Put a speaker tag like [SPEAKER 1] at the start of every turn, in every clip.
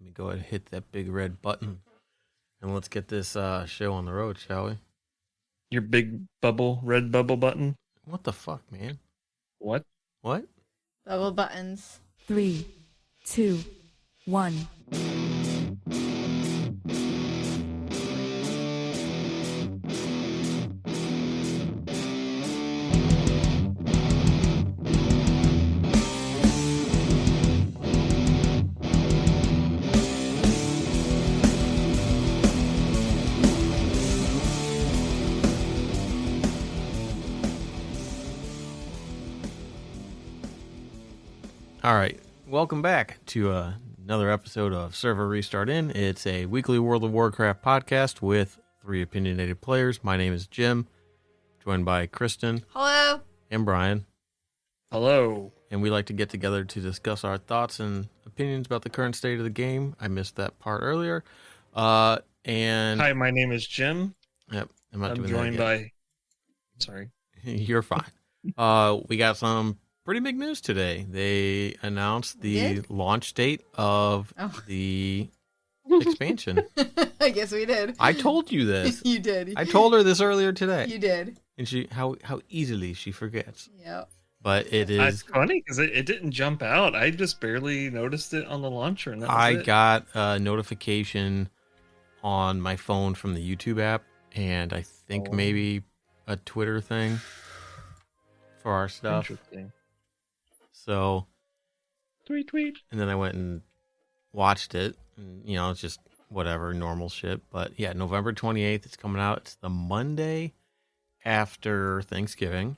[SPEAKER 1] Let me go ahead and hit that big red button. And let's get this show on the road, shall we?
[SPEAKER 2] Your big red bubble button?
[SPEAKER 1] What the fuck, man?
[SPEAKER 2] What?
[SPEAKER 1] What?
[SPEAKER 3] Bubble buttons.
[SPEAKER 4] 3, 2, 1.
[SPEAKER 1] All right. Welcome back to another episode of Server Restart In. It's a weekly World of Warcraft podcast with three opinionated players. My name is Jim, joined by Kristen.
[SPEAKER 3] Hello.
[SPEAKER 1] And Brian.
[SPEAKER 2] Hello.
[SPEAKER 1] And we like to get together to discuss our thoughts and opinions about the current state of the game. I missed that part earlier. And
[SPEAKER 2] hi, my name is Jim.
[SPEAKER 1] Yep.
[SPEAKER 2] I'm joined by... Sorry.
[SPEAKER 1] You're fine. We got some pretty big news today. They announced the launch date of the expansion.
[SPEAKER 3] I guess we did.
[SPEAKER 1] I told you this.
[SPEAKER 3] You did.
[SPEAKER 1] I told her this earlier today.
[SPEAKER 3] You did.
[SPEAKER 1] And she how easily she forgets.
[SPEAKER 3] Yep.
[SPEAKER 1] But it is...
[SPEAKER 2] It's funny because it didn't jump out. I just barely noticed it on the launcher. And that was
[SPEAKER 1] I
[SPEAKER 2] it.
[SPEAKER 1] got a notification on my phone from the YouTube app, and I think maybe a Twitter thing for our stuff.
[SPEAKER 2] Interesting.
[SPEAKER 1] So,
[SPEAKER 2] Tweet.
[SPEAKER 1] and then I went and watched it. And, you know, it's just whatever, normal shit. But yeah, November 28th, it's coming out. It's the Monday after Thanksgiving,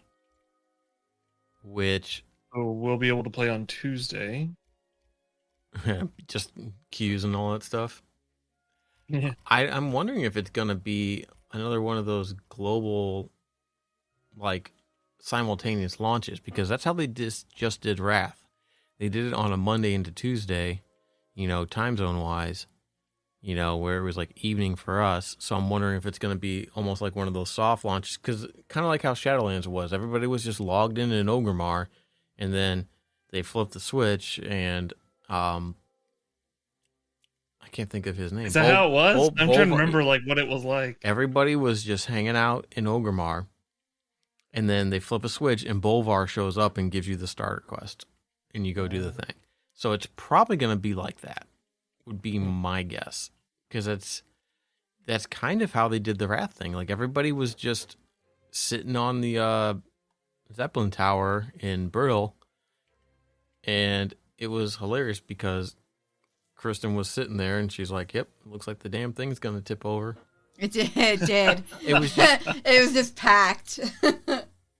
[SPEAKER 1] which...
[SPEAKER 2] So we'll be able to play on Tuesday.
[SPEAKER 1] just queues and all that stuff.
[SPEAKER 2] Yeah.
[SPEAKER 1] I'm wondering if it's going to be another one of those global, like, simultaneous launches, because that's how they just did Wrath. They did it on a Monday into Tuesday, you know, time zone wise, you know, where it was like evening for us. So I'm wondering if it's going to be almost like one of those soft launches, because kind of like how Shadowlands was. Everybody was just logged in Orgrimmar, and then they flipped the switch, and I can't think of his name.
[SPEAKER 2] Is that how it was? I'm trying to remember like what it was like.
[SPEAKER 1] Everybody was just hanging out in Orgrimmar, and then they flip a switch, and Bolvar shows up and gives you the starter quest, and you go do the thing. So it's probably going to be like that, would be my guess, because that's kind of how they did the Wrath thing. Like, everybody was just sitting on the Zeppelin Tower in Brill, and it was hilarious because Kristen was sitting there, and she's like, "Yep, looks like the damn thing's going to tip over."
[SPEAKER 3] It did.
[SPEAKER 1] It was just,
[SPEAKER 3] it was just packed.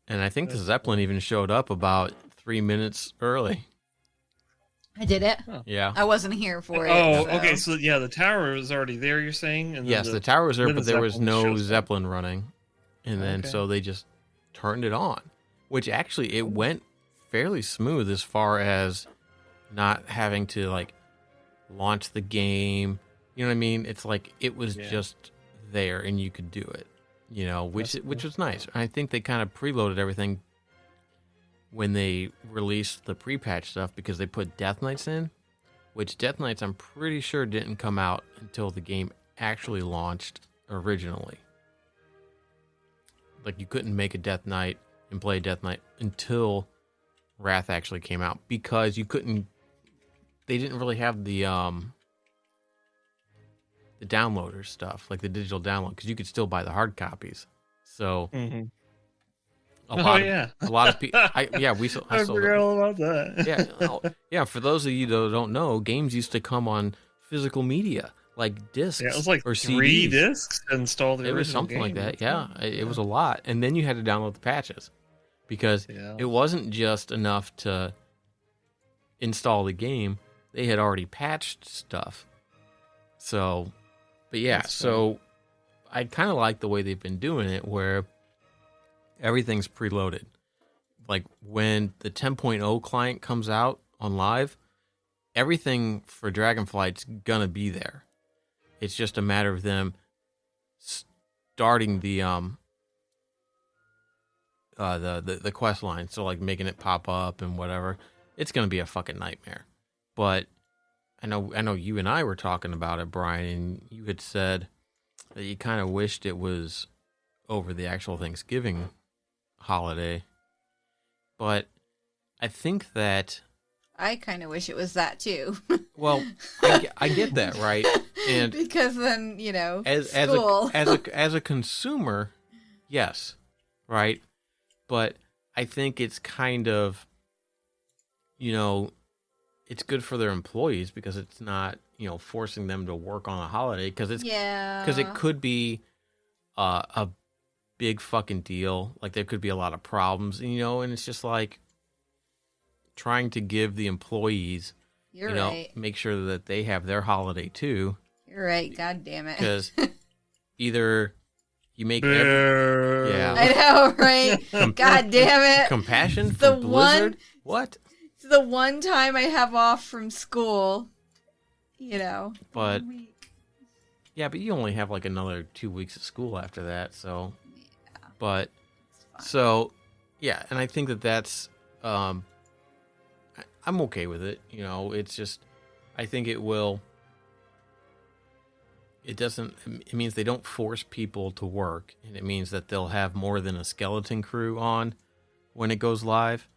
[SPEAKER 1] and I think the Zeppelin even showed up about 3 minutes early.
[SPEAKER 3] I did it.
[SPEAKER 2] Oh.
[SPEAKER 1] Yeah.
[SPEAKER 3] I wasn't here for it.
[SPEAKER 2] Oh, okay. So yeah, the tower was already there. You're saying? And
[SPEAKER 1] Yes, the tower was there,
[SPEAKER 2] then
[SPEAKER 1] but
[SPEAKER 2] the
[SPEAKER 1] there was
[SPEAKER 2] Zeppelin
[SPEAKER 1] no
[SPEAKER 2] shows up.
[SPEAKER 1] Zeppelin running, and then
[SPEAKER 2] Okay.
[SPEAKER 1] so they just turned it on, which actually it went fairly smooth as far as not having to like launch the game. You know what I mean? It's like it was just there, and you could do it. You know, which was nice. I think they kind of preloaded everything when they released the pre-patch stuff, because they put Death Knights in, which Death Knights I'm pretty sure didn't come out until the game actually launched originally. Like, you couldn't make a Death Knight and play Death Knight until Wrath actually came out, because you couldn't... They didn't really have the downloader stuff, like the digital download, because you could still buy the hard copies. So...
[SPEAKER 2] Mhm.
[SPEAKER 1] A lot of people. I
[SPEAKER 2] forgot all about that.
[SPEAKER 1] Yeah. For those of you that don't know, games used to come on physical media, like discs.
[SPEAKER 2] Yeah, it was like
[SPEAKER 1] or
[SPEAKER 2] 3
[SPEAKER 1] CDs.
[SPEAKER 2] discs installed.
[SPEAKER 1] It was something like that. Yeah, it was a lot, and then you had to download the patches, because it wasn't just enough to install the game. They had already patched stuff. So, but yeah, so I kind of like the way they've been doing it, where everything's preloaded. Like, when the 10.0 client comes out on live, everything for Dragonflight's gonna be there. It's just a matter of them starting the quest line, so like making it pop up and whatever. It's gonna be a fucking nightmare. But I know you and I were talking about it, Brian, and you had said that you kind of wished it was over the actual Thanksgiving holiday. But I think that,
[SPEAKER 3] I kind of wish it was that too.
[SPEAKER 1] well, I get that, right? And
[SPEAKER 3] because then,
[SPEAKER 1] as
[SPEAKER 3] school.
[SPEAKER 1] as a consumer, yes, right? But I think it's kind of, it's good for their employees because it's not, forcing them to work on a holiday because it could be a big fucking deal. Like there could be a lot of problems, and it's just like trying to give the employees,
[SPEAKER 3] You're right.
[SPEAKER 1] make sure that they have their holiday too.
[SPEAKER 3] You're right. God damn it.
[SPEAKER 1] Because either you make
[SPEAKER 2] Boo.
[SPEAKER 1] yeah,
[SPEAKER 3] I know, right? God damn it.
[SPEAKER 1] compassion
[SPEAKER 3] The
[SPEAKER 1] for Blizzard.
[SPEAKER 3] one-
[SPEAKER 1] What?
[SPEAKER 3] It's the one time I have off from school,
[SPEAKER 1] But
[SPEAKER 3] 1 week.
[SPEAKER 1] yeah, but you only have like another 2 weeks of school after that. So, but
[SPEAKER 3] It's fine.
[SPEAKER 1] so yeah, and I think that that's I'm okay with it. It's just I think it will. It doesn't. It means they don't force people to work, and it means that they'll have more than a skeleton crew on when it goes live.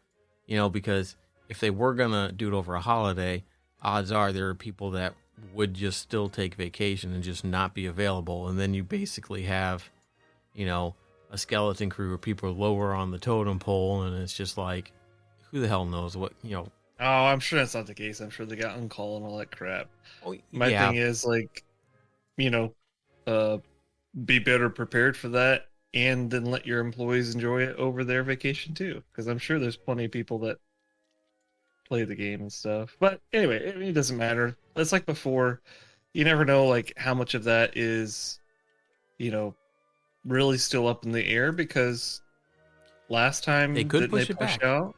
[SPEAKER 1] Because if they were gonna do it over a holiday, odds are there are people that would just still take vacation and just not be available, and then you basically have, a skeleton crew where people are lower on the totem pole, and it's just like, who the hell knows what.
[SPEAKER 2] Oh, I'm sure that's not the case. I'm sure they got on call and all that crap.
[SPEAKER 1] Oh,
[SPEAKER 2] My
[SPEAKER 1] yeah.
[SPEAKER 2] thing is like, be better prepared for that, and then let your employees enjoy it over their vacation too. Because I'm sure there's plenty of people that play the game and stuff. But anyway, it doesn't matter. It's like before. You never know like how much of that is, really still up in the air because last time
[SPEAKER 1] They could
[SPEAKER 2] didn't
[SPEAKER 1] push
[SPEAKER 2] they
[SPEAKER 1] it
[SPEAKER 2] push
[SPEAKER 1] back.
[SPEAKER 2] out.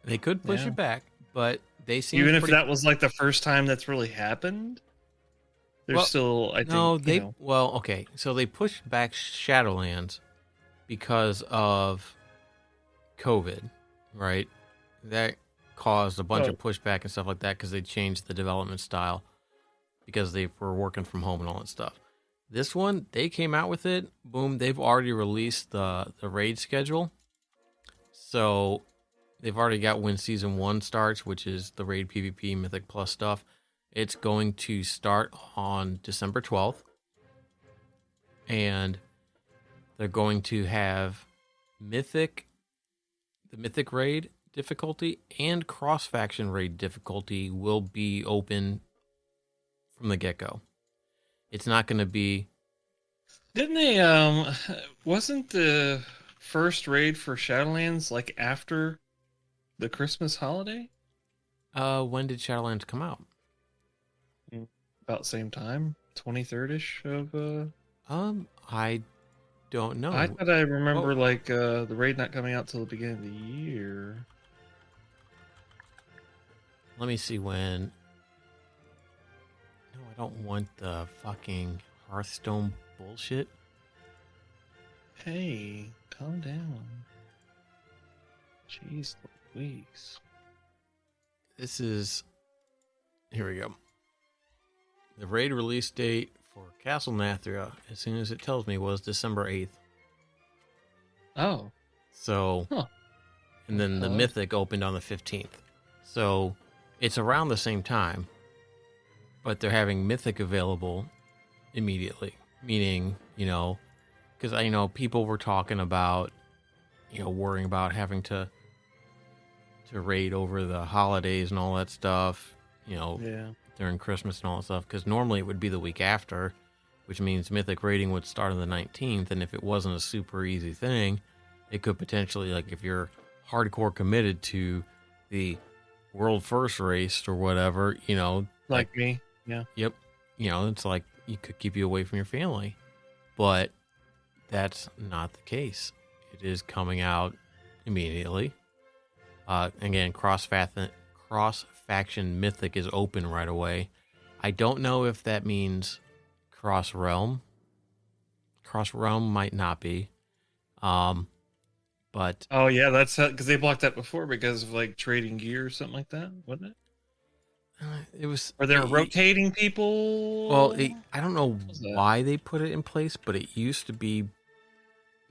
[SPEAKER 1] They could push
[SPEAKER 2] Yeah.
[SPEAKER 1] it back, but they seem
[SPEAKER 2] Even if
[SPEAKER 1] pretty...
[SPEAKER 2] that was like the first time that's really happened, there's
[SPEAKER 1] Well,
[SPEAKER 2] still, I think,
[SPEAKER 1] No, well, okay. So they pushed back Shadowlands because of COVID, right? That caused a bunch of pushback and stuff like that because they changed the development style because they were working from home and all that stuff. This one, they came out with it. Boom, they've already released the raid schedule. So they've already got when Season 1 starts, which is the raid PvP Mythic Plus stuff. It's going to start on December 12th. And they're going to have the Mythic raid difficulty and cross-faction raid difficulty will be open from the get-go. It's not going to be...
[SPEAKER 2] Didn't they, wasn't the first raid for Shadowlands like after the Christmas holiday?
[SPEAKER 1] When did Shadowlands come out?
[SPEAKER 2] About same time? 23rd-ish of,
[SPEAKER 1] I don't know.
[SPEAKER 2] I thought I remember the raid not coming out till the beginning of the year.
[SPEAKER 1] Let me see when... No, I don't want the fucking Hearthstone bullshit.
[SPEAKER 2] Hey, calm down. Jeez Louise.
[SPEAKER 1] This is... Here we go. The raid release date for Castle Nathria, as soon as it tells me, was December 8th.
[SPEAKER 2] Oh.
[SPEAKER 1] So...
[SPEAKER 2] Huh.
[SPEAKER 1] And then the Mythic opened on the 15th. So it's around the same time. But they're having Mythic available immediately. Meaning, because I know people were talking about, worrying about having to raid over the holidays and all that stuff,
[SPEAKER 2] Yeah.
[SPEAKER 1] during Christmas and all that stuff. Because normally it would be the week after, which means Mythic raiding would start on the 19th. And if it wasn't a super easy thing, it could potentially, like, if you're hardcore committed to the world first race or whatever,
[SPEAKER 2] Like me. Yeah.
[SPEAKER 1] Yep. It's like it could keep you away from your family. But that's not the case. It is coming out immediately. Again, cross-faction Mythic is open right away. I don't know if that means cross-realm. Cross-realm might not be. But
[SPEAKER 2] Oh yeah, that's because they blocked that before because of like trading gear or something like that, wasn't it?
[SPEAKER 1] It was.
[SPEAKER 2] Or they're rotating people.
[SPEAKER 1] Well, I don't know
[SPEAKER 2] was that?
[SPEAKER 1] why they put it in place, but it used to be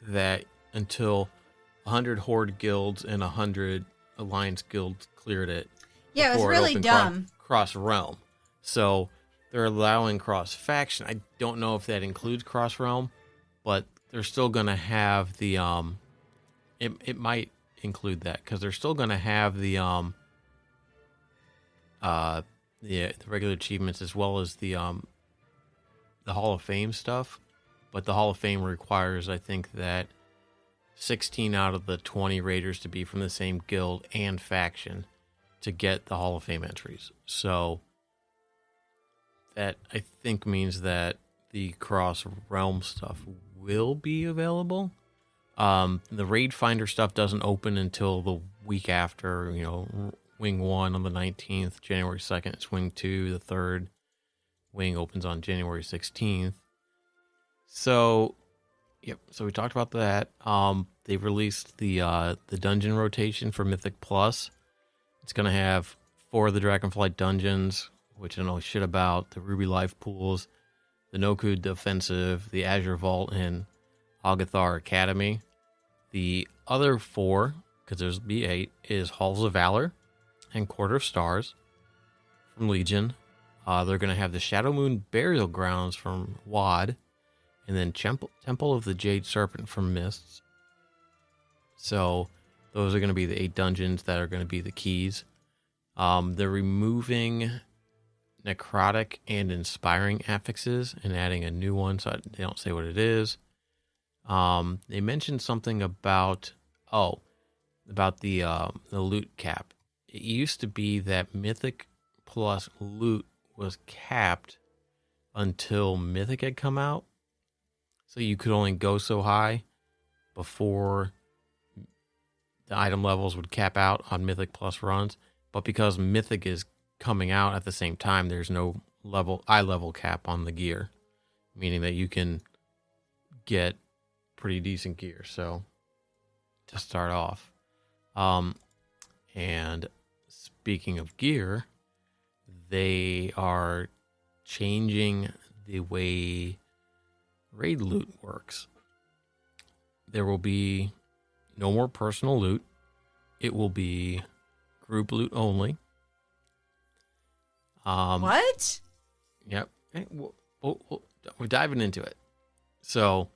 [SPEAKER 1] that until 100 Horde guilds and 100 Alliance guilds cleared it.
[SPEAKER 3] Yeah, it was
[SPEAKER 1] before
[SPEAKER 3] really
[SPEAKER 1] opened
[SPEAKER 3] dumb.
[SPEAKER 1] Cross realm. So they're allowing cross faction. I don't know if that includes cross realm, but they're still going to have the It might include that because they're still going to have the regular achievements as well as the Hall of Fame stuff. But the Hall of Fame requires, I think, that 16 out of the 20 raiders to be from the same guild and faction to get the Hall of Fame entries. So that, I think, means that the cross realm stuff will be available. The Raid Finder stuff doesn't open until the week after, Wing 1 on the 19th, January 2nd. It's Wing 2, the third wing opens on January 16th. So, yep. So we talked about that. They released the dungeon rotation for Mythic Plus. It's going to have 4 of the Dragonflight dungeons, which I don't know shit about, the Ruby Life Pools, the Noku Defensive, the Azure Vault, and Agathar Academy. The other 4, because there's B8, is Halls of Valor and Quarter of Stars from Legion. They're going to have the Shadow Moon Burial Grounds from WoD, and then Temple of the Jade Serpent from Mists. So those are going to be the 8 dungeons that are going to be the keys. They're removing Necrotic and Inspiring affixes and adding a new one, so they don't say what it is. They mentioned something about the loot cap. It used to be that Mythic Plus loot was capped until Mythic had come out. So you could only go so high before the item levels would cap out on Mythic Plus runs. But because Mythic is coming out at the same time, there's no eye level cap on the gear, meaning that you can get pretty decent gear. So to start off, and speaking of gear, they are changing the way raid loot works. There will be no more personal loot. It will be group loot only.
[SPEAKER 3] What?
[SPEAKER 1] Yep. We're diving into it. So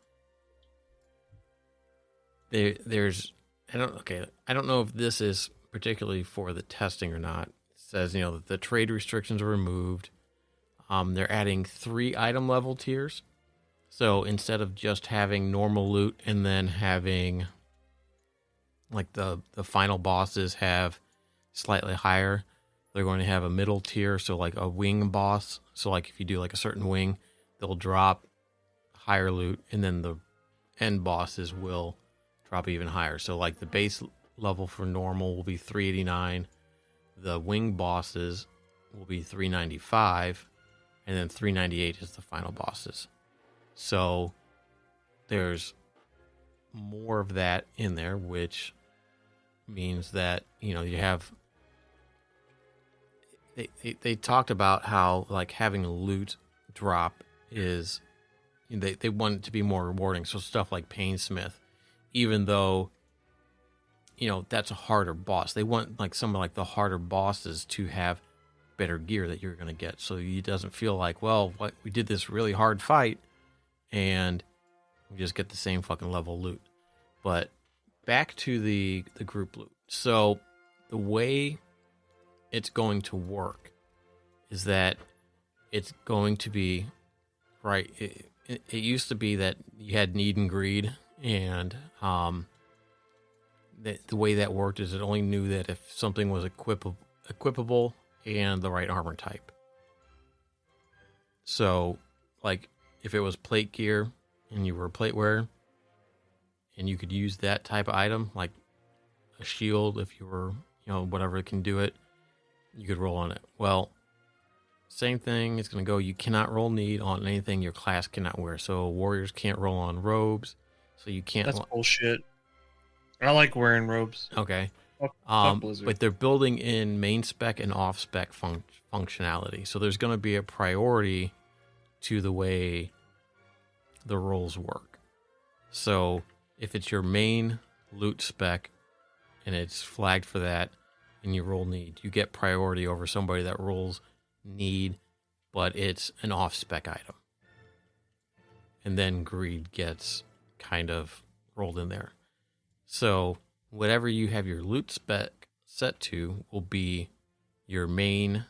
[SPEAKER 1] there's I don't know if this is particularly for the testing or not. It says, that the trade restrictions are removed. They're adding 3 item level tiers. So instead of just having normal loot and then having like the final bosses have slightly higher, they're going to have a middle tier. So like a wing boss. So like if you do like a certain wing, they'll drop higher loot, and then the end bosses will drop even higher. So like the base level for normal will be 389. The wing bosses will be 395, and then 398 is the final bosses. So there's more of that in there, which means that, you have... They talked about how, like, having a loot drop is... They want it to be more rewarding. So stuff like Painsmith, even though, that's a harder boss, they want, like, some of, like, the harder bosses to have better gear that you're going to get. So it doesn't feel like, well, we did this really hard fight, and we just get the same fucking level loot. But back to the group loot. So the way it's going to work is that it's going to be, right, it used to be that you had need and greed, and the way that worked is it only knew that if something was equipable and the right armor type. So, like, if it was plate gear and you were a plate wearer and you could use that type of item, like a shield, if you were, whatever can do it, you could roll on it. Well, same thing. It's going to go, you cannot roll need on anything your class cannot wear. So warriors can't roll on robes. So you can't.
[SPEAKER 2] That's bullshit. I like wearing robes.
[SPEAKER 1] Okay.
[SPEAKER 2] Fuck Blizzard.
[SPEAKER 1] But they're building in main spec and off spec functionality. So there's going to be a priority to the way the rolls work. So if it's your main loot spec and it's flagged for that and you roll need, you get priority over somebody that rolls need, but it's an off spec item. And then greed gets kind of rolled in there. So whatever you have your loot spec set to will be your main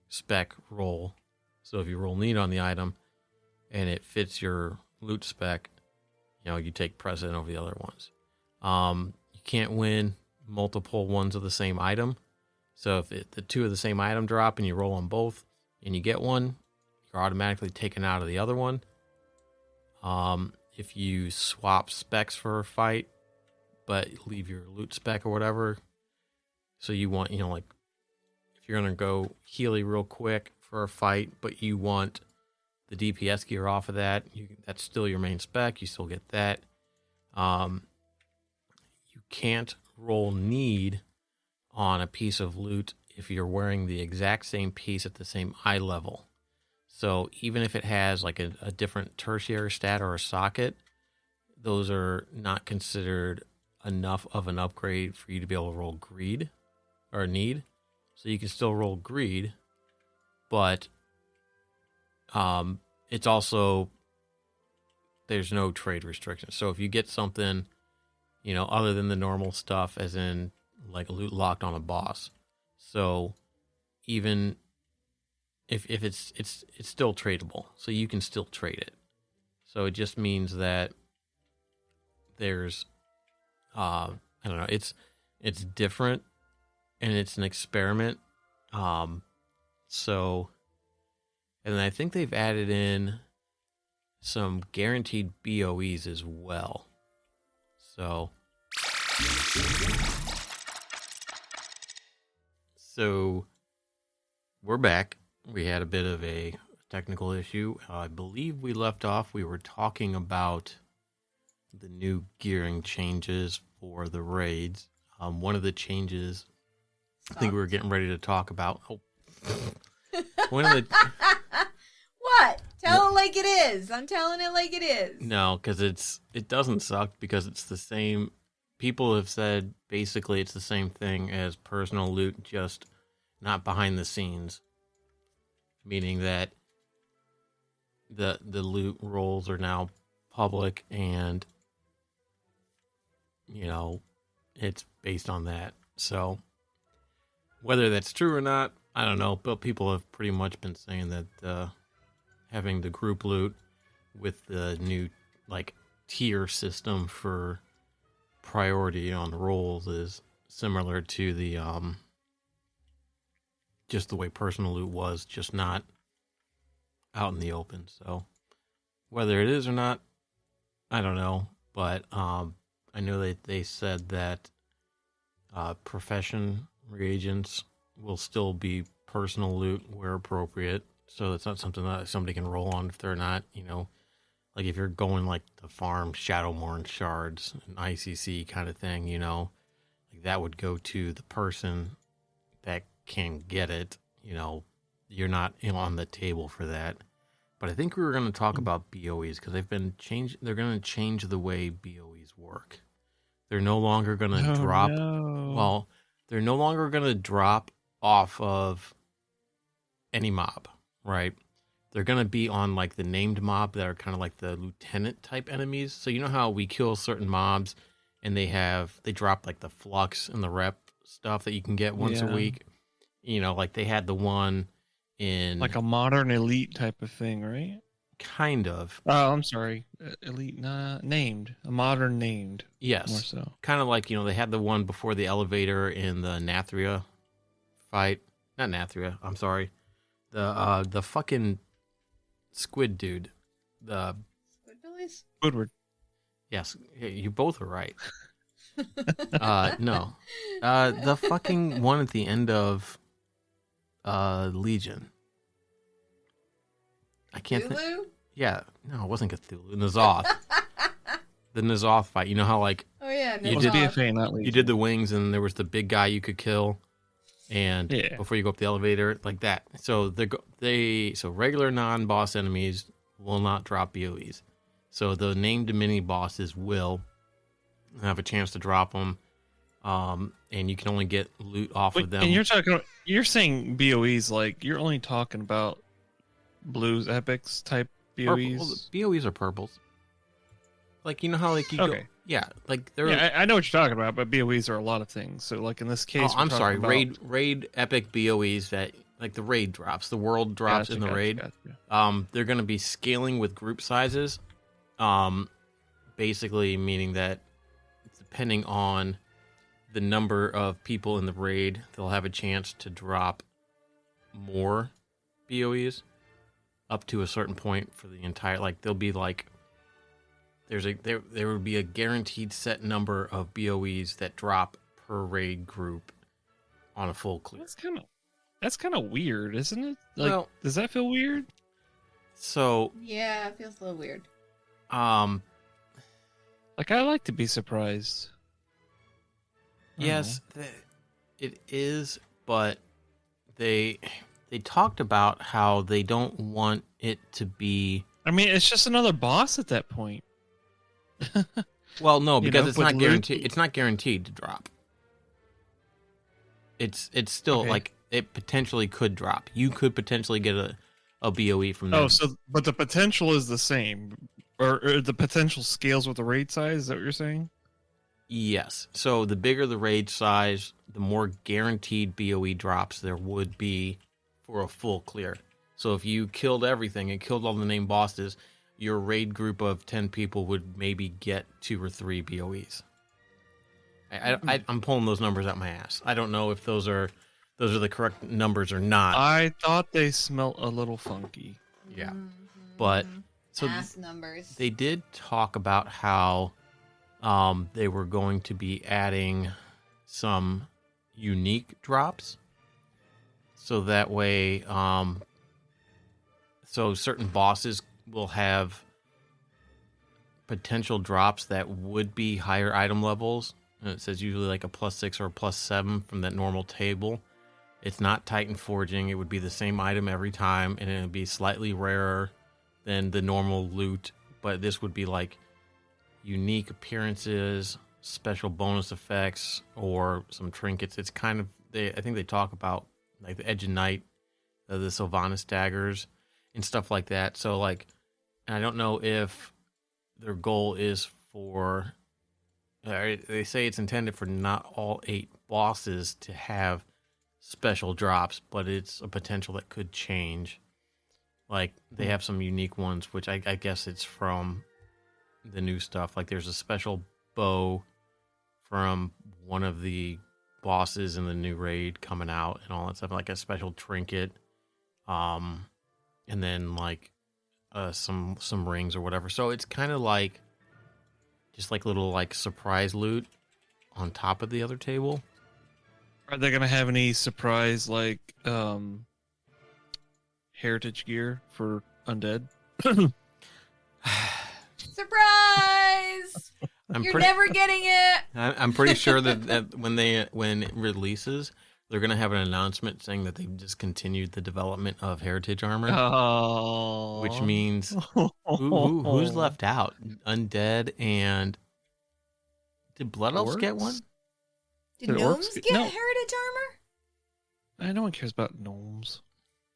[SPEAKER 1] spec roll. So if you roll need on the item and it fits your loot spec, you take precedent over the other ones. You can't win multiple ones of the same item. So if the two of the same item drop and you roll on both and you get one, you're automatically taken out of the other one. If you swap specs for a fight, but leave your loot spec or whatever, so you want, like, if you're going to go Healy real quick for a fight, but you want the DPS gear off of that, that's still your main spec. You still get that. You can't roll need on a piece of loot if you're wearing the exact same piece at the same eye level. So even if it has like a different tertiary stat or a socket, those are not considered enough of an upgrade for you to be able to roll greed or need. So you can still roll greed, but it's also, there's no trade restrictions. So if you get something, other than the normal stuff, as in like a loot locked on a boss, so even if it's still tradable, so you can still trade it. So it just means that there's I don't know, it's different and it's an experiment. So, and I think they've added in some guaranteed BOEs as well. So we're back. We had a bit of a technical issue. I believe we left off. We were talking about the new gearing changes for the raids. One of the changes I think we were getting ready to talk about. One of the
[SPEAKER 3] What? Tell it like it is. I'm telling it like it is.
[SPEAKER 1] No, because it doesn't suck, because it's the same. People have said basically it's the same thing as personal loot, just not behind the scenes. Meaning that the loot rolls are now public, and it's based on that. So whether that's true or not, I don't know. But people have pretty much been saying that having the group loot with the new tier system for priority on rolls is similar to the just the way personal loot was, just not out in the open. So whether it is or not, I don't know. But I know they said that profession reagents will still be personal loot where appropriate. So it's not something that somebody can roll on if they're not, like if you're going to farm Shadowmourne shards, an ICC kind of thing, that would go to the person that can get it. You're not on the table for that. But I think we were going to talk about BOEs, because they're going to change the way BOEs work. They're no longer going to drop.
[SPEAKER 2] No.
[SPEAKER 1] Well, they're no longer going to drop off of any mob, right? They're going to be on the named mob that are kind of like the lieutenant type enemies. So you know how we kill certain mobs and they drop the flux and the rep stuff that you can get once a week. They had the one in
[SPEAKER 2] like a modern elite type of thing, right?
[SPEAKER 1] Kind of.
[SPEAKER 2] Oh, I'm sorry. Elite, named. A modern named.
[SPEAKER 1] Yes.
[SPEAKER 2] More so.
[SPEAKER 1] Kind of they had the one before the elevator in the Nathria fight. Not Nathria, I'm sorry. The fucking squid dude. The
[SPEAKER 3] Squidbillies?
[SPEAKER 2] Woodward.
[SPEAKER 1] Yes, you both are right. No. The fucking one at the end of Legion. I can't think. Yeah, no, it wasn't Cthulhu. N'Zoth. The N'Zoth fight. You know how
[SPEAKER 3] Oh yeah,
[SPEAKER 1] You
[SPEAKER 2] It
[SPEAKER 1] did-
[SPEAKER 2] was BFA, not Legion.
[SPEAKER 1] you did the wings and there was the big guy you could kill. And
[SPEAKER 2] Yeah.
[SPEAKER 1] before you go up the elevator, like that. So so regular non-boss enemies will not drop BOEs. So the named mini bosses will have a chance to drop them, and you can only get loot off of them.
[SPEAKER 2] And you're saying BOEs like you're only talking about blues, epics type BOEs.
[SPEAKER 1] Well, BOEs are purples. Like, you know how like you go, yeah, like they're.
[SPEAKER 2] Yeah, I know what you're talking about, but BOEs are a lot of things. So like in this case,
[SPEAKER 1] I'm sorry,
[SPEAKER 2] about...
[SPEAKER 1] raid epic BOEs that like the raid drops, the world drops in the raid.
[SPEAKER 2] Gotcha.
[SPEAKER 1] They're going to be scaling with group sizes. Basically meaning that depending on the number of people in the raid, they'll have a chance to drop more BOEs up to a certain point for the entire. Like there'll be like there would be a guaranteed set number of BOEs that drop per raid group on a full clear.
[SPEAKER 2] That's kind of weird, isn't it? Like,
[SPEAKER 1] Well,
[SPEAKER 2] does that feel weird?
[SPEAKER 1] So
[SPEAKER 3] Yeah, it feels a little weird.
[SPEAKER 2] Like I like to be surprised.
[SPEAKER 1] Yes, it is, but they talked about how they don't want it to be.
[SPEAKER 2] I mean, it's just another boss at that point.
[SPEAKER 1] Well, no, because it's
[SPEAKER 2] with
[SPEAKER 1] not
[SPEAKER 2] loot.
[SPEAKER 1] guaranteed. It's not guaranteed to drop. It's still
[SPEAKER 2] Okay.
[SPEAKER 1] like it potentially could drop. You could potentially get a BOE from them.
[SPEAKER 2] Oh, but the potential is the same, or the potential scales with the raid size. Is that what you're saying?
[SPEAKER 1] Yes. So the bigger the raid size, the more guaranteed BOE drops there would be for a full clear. So if you killed everything and killed all the named bosses, your raid group of 10 people would maybe get 2 or 3 BOEs. I'm pulling those numbers out my ass. I don't know if those are the correct numbers or not.
[SPEAKER 2] I thought they smelt a little funky.
[SPEAKER 1] Yeah.
[SPEAKER 3] Mhm.
[SPEAKER 1] But so
[SPEAKER 3] Ass numbers.
[SPEAKER 1] they did talk about how they were going to be adding some unique drops. So that way, so certain bosses will have potential drops that would be higher item levels. And it says usually like a +6 or a +7 from that normal table. It's not Titan Forging. It would be the same item every time, and it would be slightly rarer than the normal loot. But this would be like unique appearances, special bonus effects, or some trinkets. It's kind of I think they talk about like the Edge of Night, the Sylvanas daggers, and stuff like that. So like, I don't know if their goal is for. They say it's intended for not all 8 bosses to have special drops, but it's a potential that could change. Like they have some unique ones, which I guess it's from the new stuff. Like there's a special bow from one of the bosses in the new raid coming out and all that stuff, like a special trinket, and then like some rings or whatever. So it's kind of like just like little like surprise loot on top of the other table.
[SPEAKER 2] Are they gonna have any surprise like heritage gear for undead?
[SPEAKER 3] Surprise! You're never getting it.
[SPEAKER 1] I'm pretty sure that when it releases, they're gonna have an announcement saying that they've discontinued the development of heritage armor.
[SPEAKER 2] Oh,
[SPEAKER 1] Which means who's left out? Undead and did Blood Elves get one?
[SPEAKER 3] Did
[SPEAKER 2] Did
[SPEAKER 3] gnomes
[SPEAKER 2] orcs
[SPEAKER 3] get
[SPEAKER 2] get- no.
[SPEAKER 3] heritage armor?
[SPEAKER 2] No one cares about gnomes.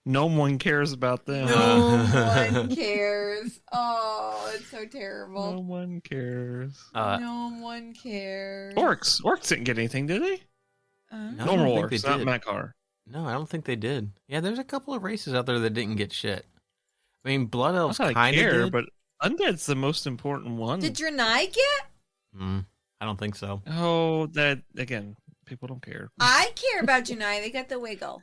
[SPEAKER 2] No one cares about them.
[SPEAKER 3] No one cares. Oh, it's so
[SPEAKER 2] No
[SPEAKER 3] terrible.
[SPEAKER 2] one cares.
[SPEAKER 3] No one cares.
[SPEAKER 2] Orcs didn't get anything, did they?
[SPEAKER 1] No, I
[SPEAKER 2] Normal
[SPEAKER 1] don't think
[SPEAKER 2] orcs,
[SPEAKER 1] they
[SPEAKER 2] not
[SPEAKER 1] did.
[SPEAKER 2] Makar.
[SPEAKER 1] No, I don't think they did. Yeah, there's a couple of races out there that didn't get shit. I mean, Blood Elves
[SPEAKER 2] I
[SPEAKER 1] kind of
[SPEAKER 2] care,
[SPEAKER 1] did.
[SPEAKER 2] but undead's the most important one.
[SPEAKER 3] Did Draenei get?
[SPEAKER 1] I don't think so.
[SPEAKER 2] Oh, that again, people don't care.
[SPEAKER 3] I care about Draenei. They got the wiggle.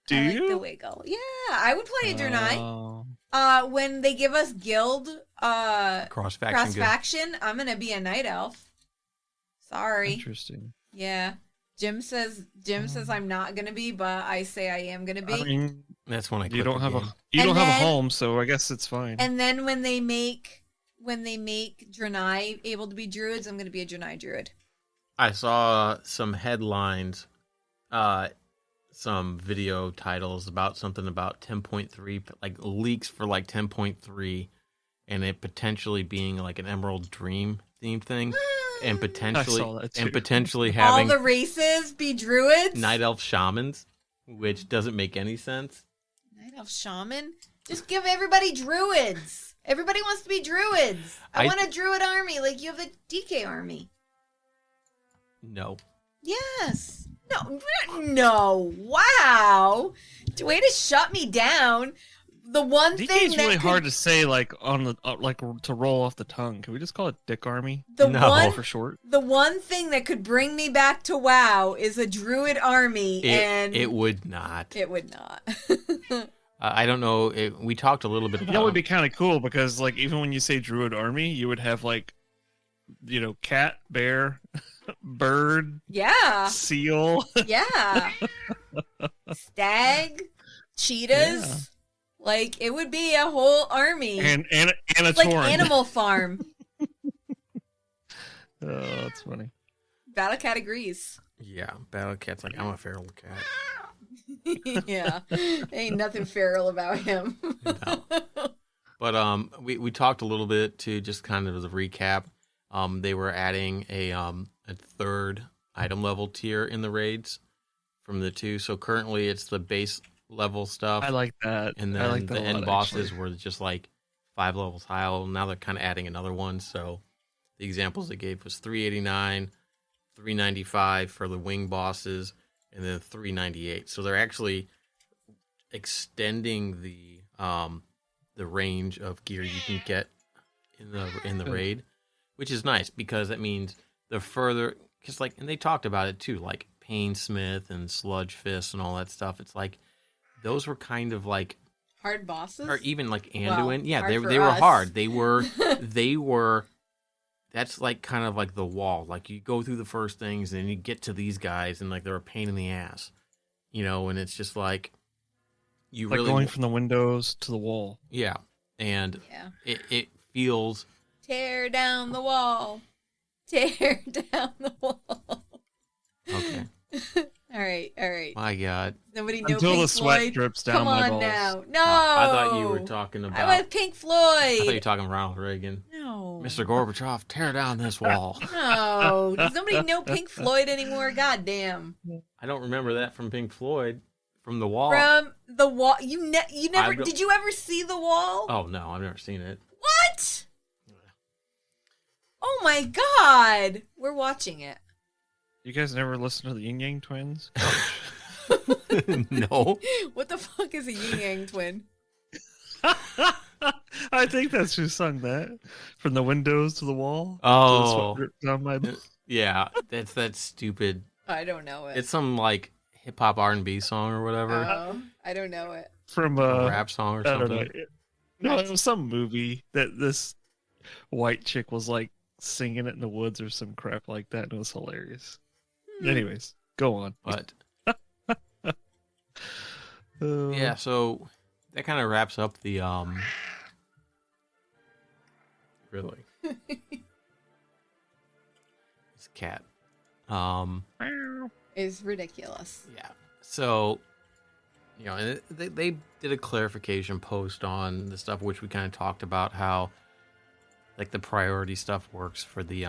[SPEAKER 2] Do
[SPEAKER 3] I
[SPEAKER 2] you?
[SPEAKER 3] like the wiggle. Yeah, I would play a Draenei.
[SPEAKER 2] Oh.
[SPEAKER 3] When they give us guild
[SPEAKER 1] Cross faction.
[SPEAKER 3] faction, I'm gonna be a night elf. Sorry.
[SPEAKER 2] Interesting.
[SPEAKER 3] Yeah. Jim says I'm not gonna be, but I say I am gonna be.
[SPEAKER 2] I mean,
[SPEAKER 1] That's when I.
[SPEAKER 2] you
[SPEAKER 1] quit
[SPEAKER 2] don't
[SPEAKER 1] the
[SPEAKER 2] have
[SPEAKER 1] game.
[SPEAKER 3] And
[SPEAKER 2] a
[SPEAKER 3] then-
[SPEAKER 2] home, so I guess it's fine.
[SPEAKER 3] And then when they make Draenei able to be druids, I'm gonna be a Draenei druid.
[SPEAKER 1] I saw some headlines some video titles about something about 10.3, like leaks for like 10.3, and it potentially being like an Emerald Dream theme thing, and potentially
[SPEAKER 3] All
[SPEAKER 1] having
[SPEAKER 3] the races be druids?
[SPEAKER 1] Night Elf Shamans, which doesn't make any sense.
[SPEAKER 3] Night Elf Shaman? Just give everybody druids. Everybody wants to be druids. I want a druid army like you have a DK army.
[SPEAKER 1] No.
[SPEAKER 3] Yes. No. Wow. Way to shut me down. The one
[SPEAKER 2] DK
[SPEAKER 3] thing
[SPEAKER 2] is really hard to say, like on the like to roll off the tongue. Can we just call it Dick Army?
[SPEAKER 1] No.
[SPEAKER 2] For short.
[SPEAKER 3] The one thing that could bring me back to WoW is a druid army, and
[SPEAKER 1] it would not.
[SPEAKER 3] It would not.
[SPEAKER 1] I don't know. We talked a little bit about.
[SPEAKER 2] That would be kind of cool because, like, even when you say druid army, you would have like, cat, bear, bird,
[SPEAKER 3] Yeah.
[SPEAKER 2] seal,
[SPEAKER 3] Yeah. Stag, cheetahs.
[SPEAKER 2] Yeah.
[SPEAKER 3] Like, it would be a whole army.
[SPEAKER 2] and a
[SPEAKER 3] It's like
[SPEAKER 2] torrent.
[SPEAKER 3] Animal Farm.
[SPEAKER 2] Oh, that's funny.
[SPEAKER 3] Battle Cat agrees.
[SPEAKER 1] Yeah, Battle Cat's like, I'm a feral cat.
[SPEAKER 3] Yeah. Ain't nothing feral about him.
[SPEAKER 1] No. But we talked a little bit to just kind of as a recap. They were adding a third item level tier in the raids from the two. So currently it's the base level stuff.
[SPEAKER 2] I like that.
[SPEAKER 1] And then
[SPEAKER 2] I like that
[SPEAKER 1] the
[SPEAKER 2] a
[SPEAKER 1] end
[SPEAKER 2] lot,
[SPEAKER 1] bosses
[SPEAKER 2] actually.
[SPEAKER 1] were just like 5 levels high. Well, now they're kind of adding another one. So the examples they gave was 389, 395 for the wing bosses, and then 398. So they're actually extending the range of gear you can get in the raid, which is nice because that means the further, because like, and they talked about it too, like Painsmith and Sludge Fist and all that stuff. It's like those were kind of like
[SPEAKER 3] Hard bosses?
[SPEAKER 1] or even like Anduin.
[SPEAKER 3] Well,
[SPEAKER 1] Yeah,
[SPEAKER 3] hard
[SPEAKER 1] they
[SPEAKER 3] for
[SPEAKER 1] were
[SPEAKER 3] us.
[SPEAKER 1] hard. They were. That's like kind of like the wall. Like you go through the first things and you get to these guys and like they're a pain in the ass, and it's just like you
[SPEAKER 2] Like
[SPEAKER 1] really
[SPEAKER 2] going from the windows to the wall.
[SPEAKER 1] yeah, and
[SPEAKER 3] Yeah.
[SPEAKER 1] it feels
[SPEAKER 3] Tear down the wall. Tear down the wall.
[SPEAKER 1] okay.
[SPEAKER 3] All right.
[SPEAKER 1] My God,
[SPEAKER 3] Nobody know
[SPEAKER 2] Until
[SPEAKER 3] Pink
[SPEAKER 2] the sweat
[SPEAKER 3] Floyd?
[SPEAKER 2] drips down
[SPEAKER 3] Come
[SPEAKER 2] my
[SPEAKER 3] on
[SPEAKER 2] balls.
[SPEAKER 3] now. No.
[SPEAKER 1] I thought you were talking about.
[SPEAKER 3] I want Pink Floyd.
[SPEAKER 1] I thought you were talking Ronald Reagan,
[SPEAKER 3] No.
[SPEAKER 1] Mr. Gorbachev. Tear down this wall.
[SPEAKER 3] No. Does nobody know Pink Floyd anymore? God damn.
[SPEAKER 1] I don't remember that from Pink Floyd. From the wall.
[SPEAKER 3] From the wall. You never.
[SPEAKER 1] I don't-
[SPEAKER 3] Did you ever see the wall?
[SPEAKER 1] Oh no, I've never seen it.
[SPEAKER 3] What? Oh my God. We're watching it.
[SPEAKER 2] You guys never listen to the Yin Yang Twins?
[SPEAKER 1] No.
[SPEAKER 3] What the fuck is a yin yang twin?
[SPEAKER 2] I think that's who sung that. From the windows to the wall.
[SPEAKER 1] Oh.
[SPEAKER 2] To the sweat drips down my balls.
[SPEAKER 1] Yeah, that's that stupid.
[SPEAKER 3] I don't know it.
[SPEAKER 1] It's some like hip hop R&B song or whatever,
[SPEAKER 3] Oh, I don't know it.
[SPEAKER 2] From
[SPEAKER 1] a rap song or
[SPEAKER 2] I don't know.
[SPEAKER 1] something.
[SPEAKER 2] No, it was some movie that this white chick was like singing it in the woods or some crap like that, and it was hilarious. Anyways, go on.
[SPEAKER 1] But
[SPEAKER 2] Uh,
[SPEAKER 1] yeah, so that kind of wraps up the really this cat.
[SPEAKER 3] Is ridiculous.
[SPEAKER 1] Yeah. So, and they did a clarification post on the stuff which we kind of talked about how like the priority stuff works for the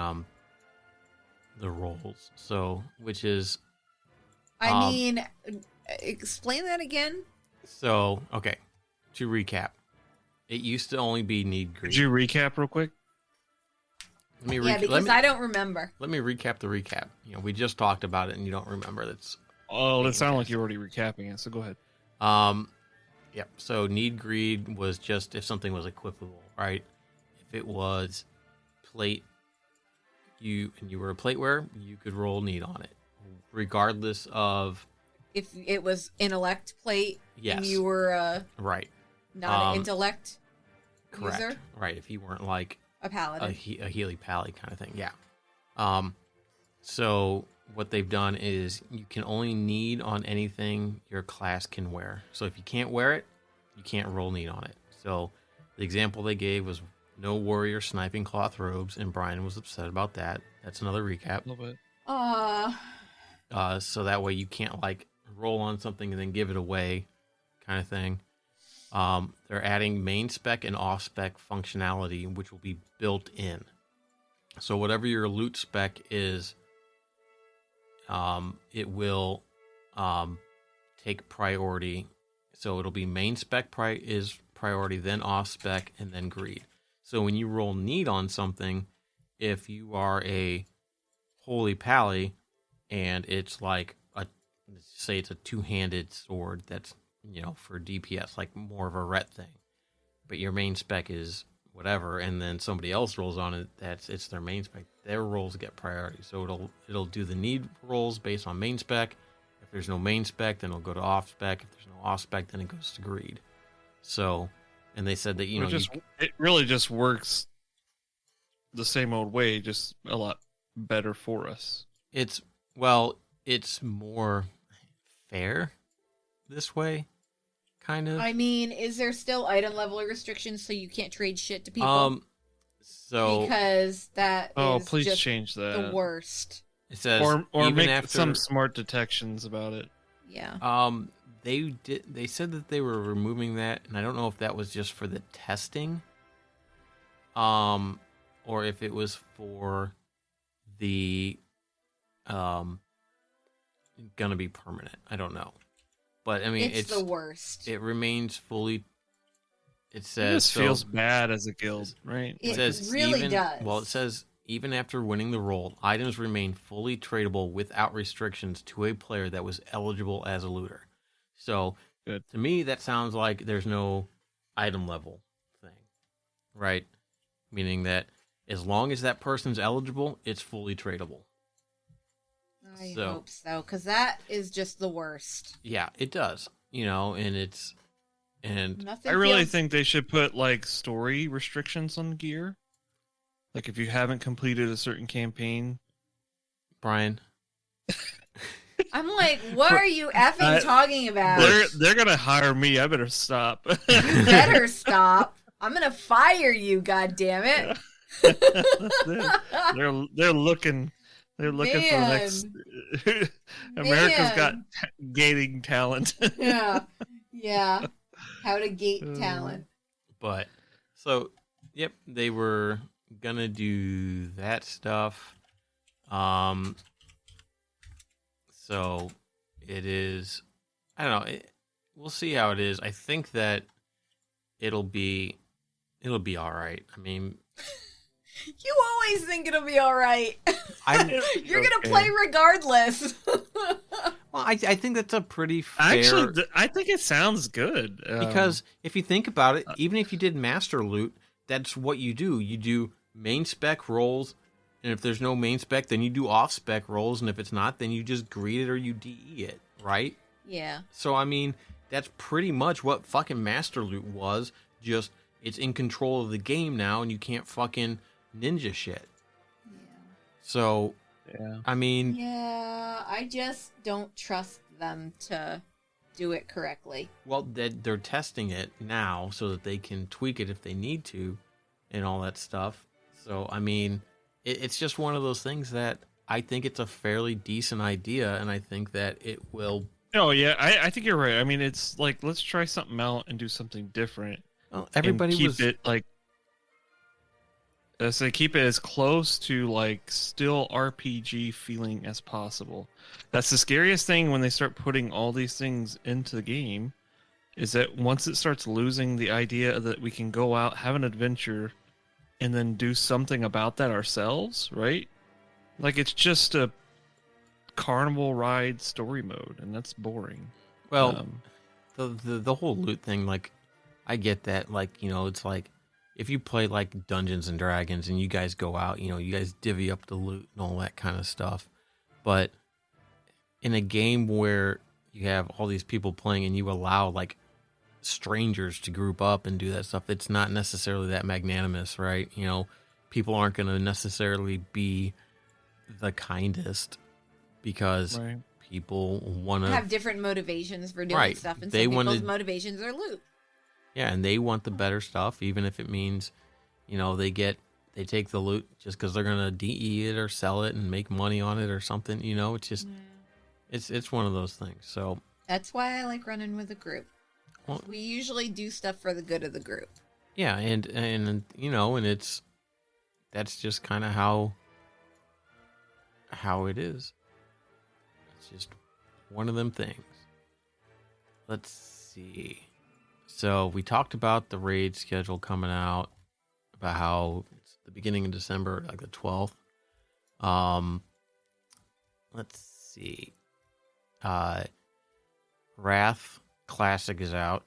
[SPEAKER 1] roles. So, which is
[SPEAKER 3] I mean, explain that again.
[SPEAKER 1] so okay. To recap, it used to only be need greed.
[SPEAKER 2] Could you recap real quick?
[SPEAKER 1] Let me
[SPEAKER 3] Yeah, because I don't remember.
[SPEAKER 1] Let me recap the recap. We just talked about it and you don't remember. That's
[SPEAKER 2] Oh, it sounded like you're already recapping it, so go ahead.
[SPEAKER 1] Yep. So need greed was just if something was equipable, right? If it was plate, you were a plate wearer, you could roll need on it, regardless of
[SPEAKER 3] If it was intellect plate
[SPEAKER 1] yes,
[SPEAKER 3] and you were
[SPEAKER 1] right,
[SPEAKER 3] not an intellect
[SPEAKER 1] correct,
[SPEAKER 3] user,
[SPEAKER 1] right. If you weren't like
[SPEAKER 3] a paladin.
[SPEAKER 1] a Healy Pally kind of thing, yeah. So what they've done is you can only need on anything your class can wear. So if you can't wear it, you can't roll need on it. So the example they gave was no warrior sniping cloth robes, and Brian was upset about that. That's another recap.
[SPEAKER 2] A little bit.
[SPEAKER 1] So that way you can't like roll on something and then give it away, kind of thing. They're adding main spec and off spec functionality, which will be built in. So whatever your loot spec is, it will take priority. So it'll be main spec is priority, then off spec, and then greed. So when you roll need on something, if you are a holy pally and it's like say it's a two-handed sword that's, for DPS, like more of a ret thing, but your main spec is whatever, and then somebody else rolls on it, it's their main spec, their rolls get priority. So it'll do the need rolls based on main spec. If there's no main spec, then it'll go to off spec. If there's no off spec, then it goes to greed. So, and they said that
[SPEAKER 2] it really just works the same old way, just a lot better for us.
[SPEAKER 1] It's more fair this way, kind of.
[SPEAKER 3] I mean, is there still item level restrictions so you can't trade shit to people? Because that is
[SPEAKER 2] please
[SPEAKER 3] just
[SPEAKER 2] change that.
[SPEAKER 3] the worst.
[SPEAKER 1] It says
[SPEAKER 2] or make
[SPEAKER 1] after,
[SPEAKER 2] some smart detections about it.
[SPEAKER 3] Yeah.
[SPEAKER 1] They said that they were removing that, and I don't know if that was just for the testing, or if it was for the gonna be permanent. I don't know, but I mean,
[SPEAKER 3] it's the worst.
[SPEAKER 1] It remains fully. It says
[SPEAKER 2] it just feels bad as a guild, right?
[SPEAKER 3] It
[SPEAKER 1] says
[SPEAKER 3] really does.
[SPEAKER 1] Well, it says even after winning the role, items remain fully tradable without restrictions to a player that was eligible as a looter. So
[SPEAKER 2] good.
[SPEAKER 1] To me, that sounds like there's no item level thing, right? Meaning that as long as that person's eligible, it's fully tradable.
[SPEAKER 3] I hope so, because that is just the worst.
[SPEAKER 1] Yeah, it does. And
[SPEAKER 2] I really think they should put like story restrictions on gear. Like if you haven't completed a certain campaign,
[SPEAKER 1] Brian.
[SPEAKER 3] I'm like, what are you effing talking about?
[SPEAKER 2] They're gonna hire me. I better stop.
[SPEAKER 3] You better stop. I'm gonna fire you. God damn it.
[SPEAKER 2] they're looking. They're looking for the next. America's got gating talent.
[SPEAKER 3] Yeah. How to gate talent.
[SPEAKER 1] But so, yep, they were gonna do that stuff. So it is. I don't know. We'll see how it is. I think that it'll be all right. I mean.
[SPEAKER 3] You always think it'll be all right. You're going to play regardless.
[SPEAKER 1] Well, I think that's a pretty fair...
[SPEAKER 2] Actually, I think it sounds good.
[SPEAKER 1] Because if you think about it, even if you did master loot, that's what you do. You do main spec rolls, and if there's no main spec, then you do off spec rolls, and if it's not, then you just greed it or you DE it, right?
[SPEAKER 3] Yeah.
[SPEAKER 1] So, I mean, that's pretty much what fucking master loot was, just it's in control of the game now, and you can't fucking... ninja shit.
[SPEAKER 3] Yeah.
[SPEAKER 1] So, I mean...
[SPEAKER 3] Yeah, I just don't trust them to do it correctly.
[SPEAKER 1] Well, they're testing it now so that they can tweak it if they need to and all that stuff. So, I mean, it's just one of those things that I think it's a fairly decent idea, and I think that it will...
[SPEAKER 2] Oh, yeah, I think you're right. I mean, it's like, let's try something out and do something different.
[SPEAKER 1] Well, everybody
[SPEAKER 2] keep it, like... So keep it as close to like still RPG feeling as possible. That's the scariest thing when they start putting all these things into the game, is that once it starts losing the idea that we can go out, have an adventure, and then do something about that ourselves, right? Like it's just a carnival ride story mode, and that's boring.
[SPEAKER 1] Well, the whole loot thing, like, I get that, like, it's like, if you play like Dungeons and Dragons and you guys go out, you guys divvy up the loot and all that kind of stuff. But in a game where you have all these people playing and you allow like strangers to group up and do that stuff, it's not necessarily that magnanimous, right? People aren't going to necessarily be the kindest because people want to
[SPEAKER 3] have different motivations for doing stuff, and some people's motivations are loot.
[SPEAKER 1] Yeah, and they want the better stuff, even if it means, they take the loot just because they're gonna DE it or sell it and make money on it or something. It's just, It's one of those things. So
[SPEAKER 3] That's why I like running with a group.
[SPEAKER 1] Well-
[SPEAKER 3] We usually do stuff for the good of the group.
[SPEAKER 1] yeah, and you know, and that's just kind of how it is. It's just one of them things. Let's see. So we talked about the raid schedule coming out, about how it's the beginning of December, like the 12th. Let's see. WotLK Classic is out.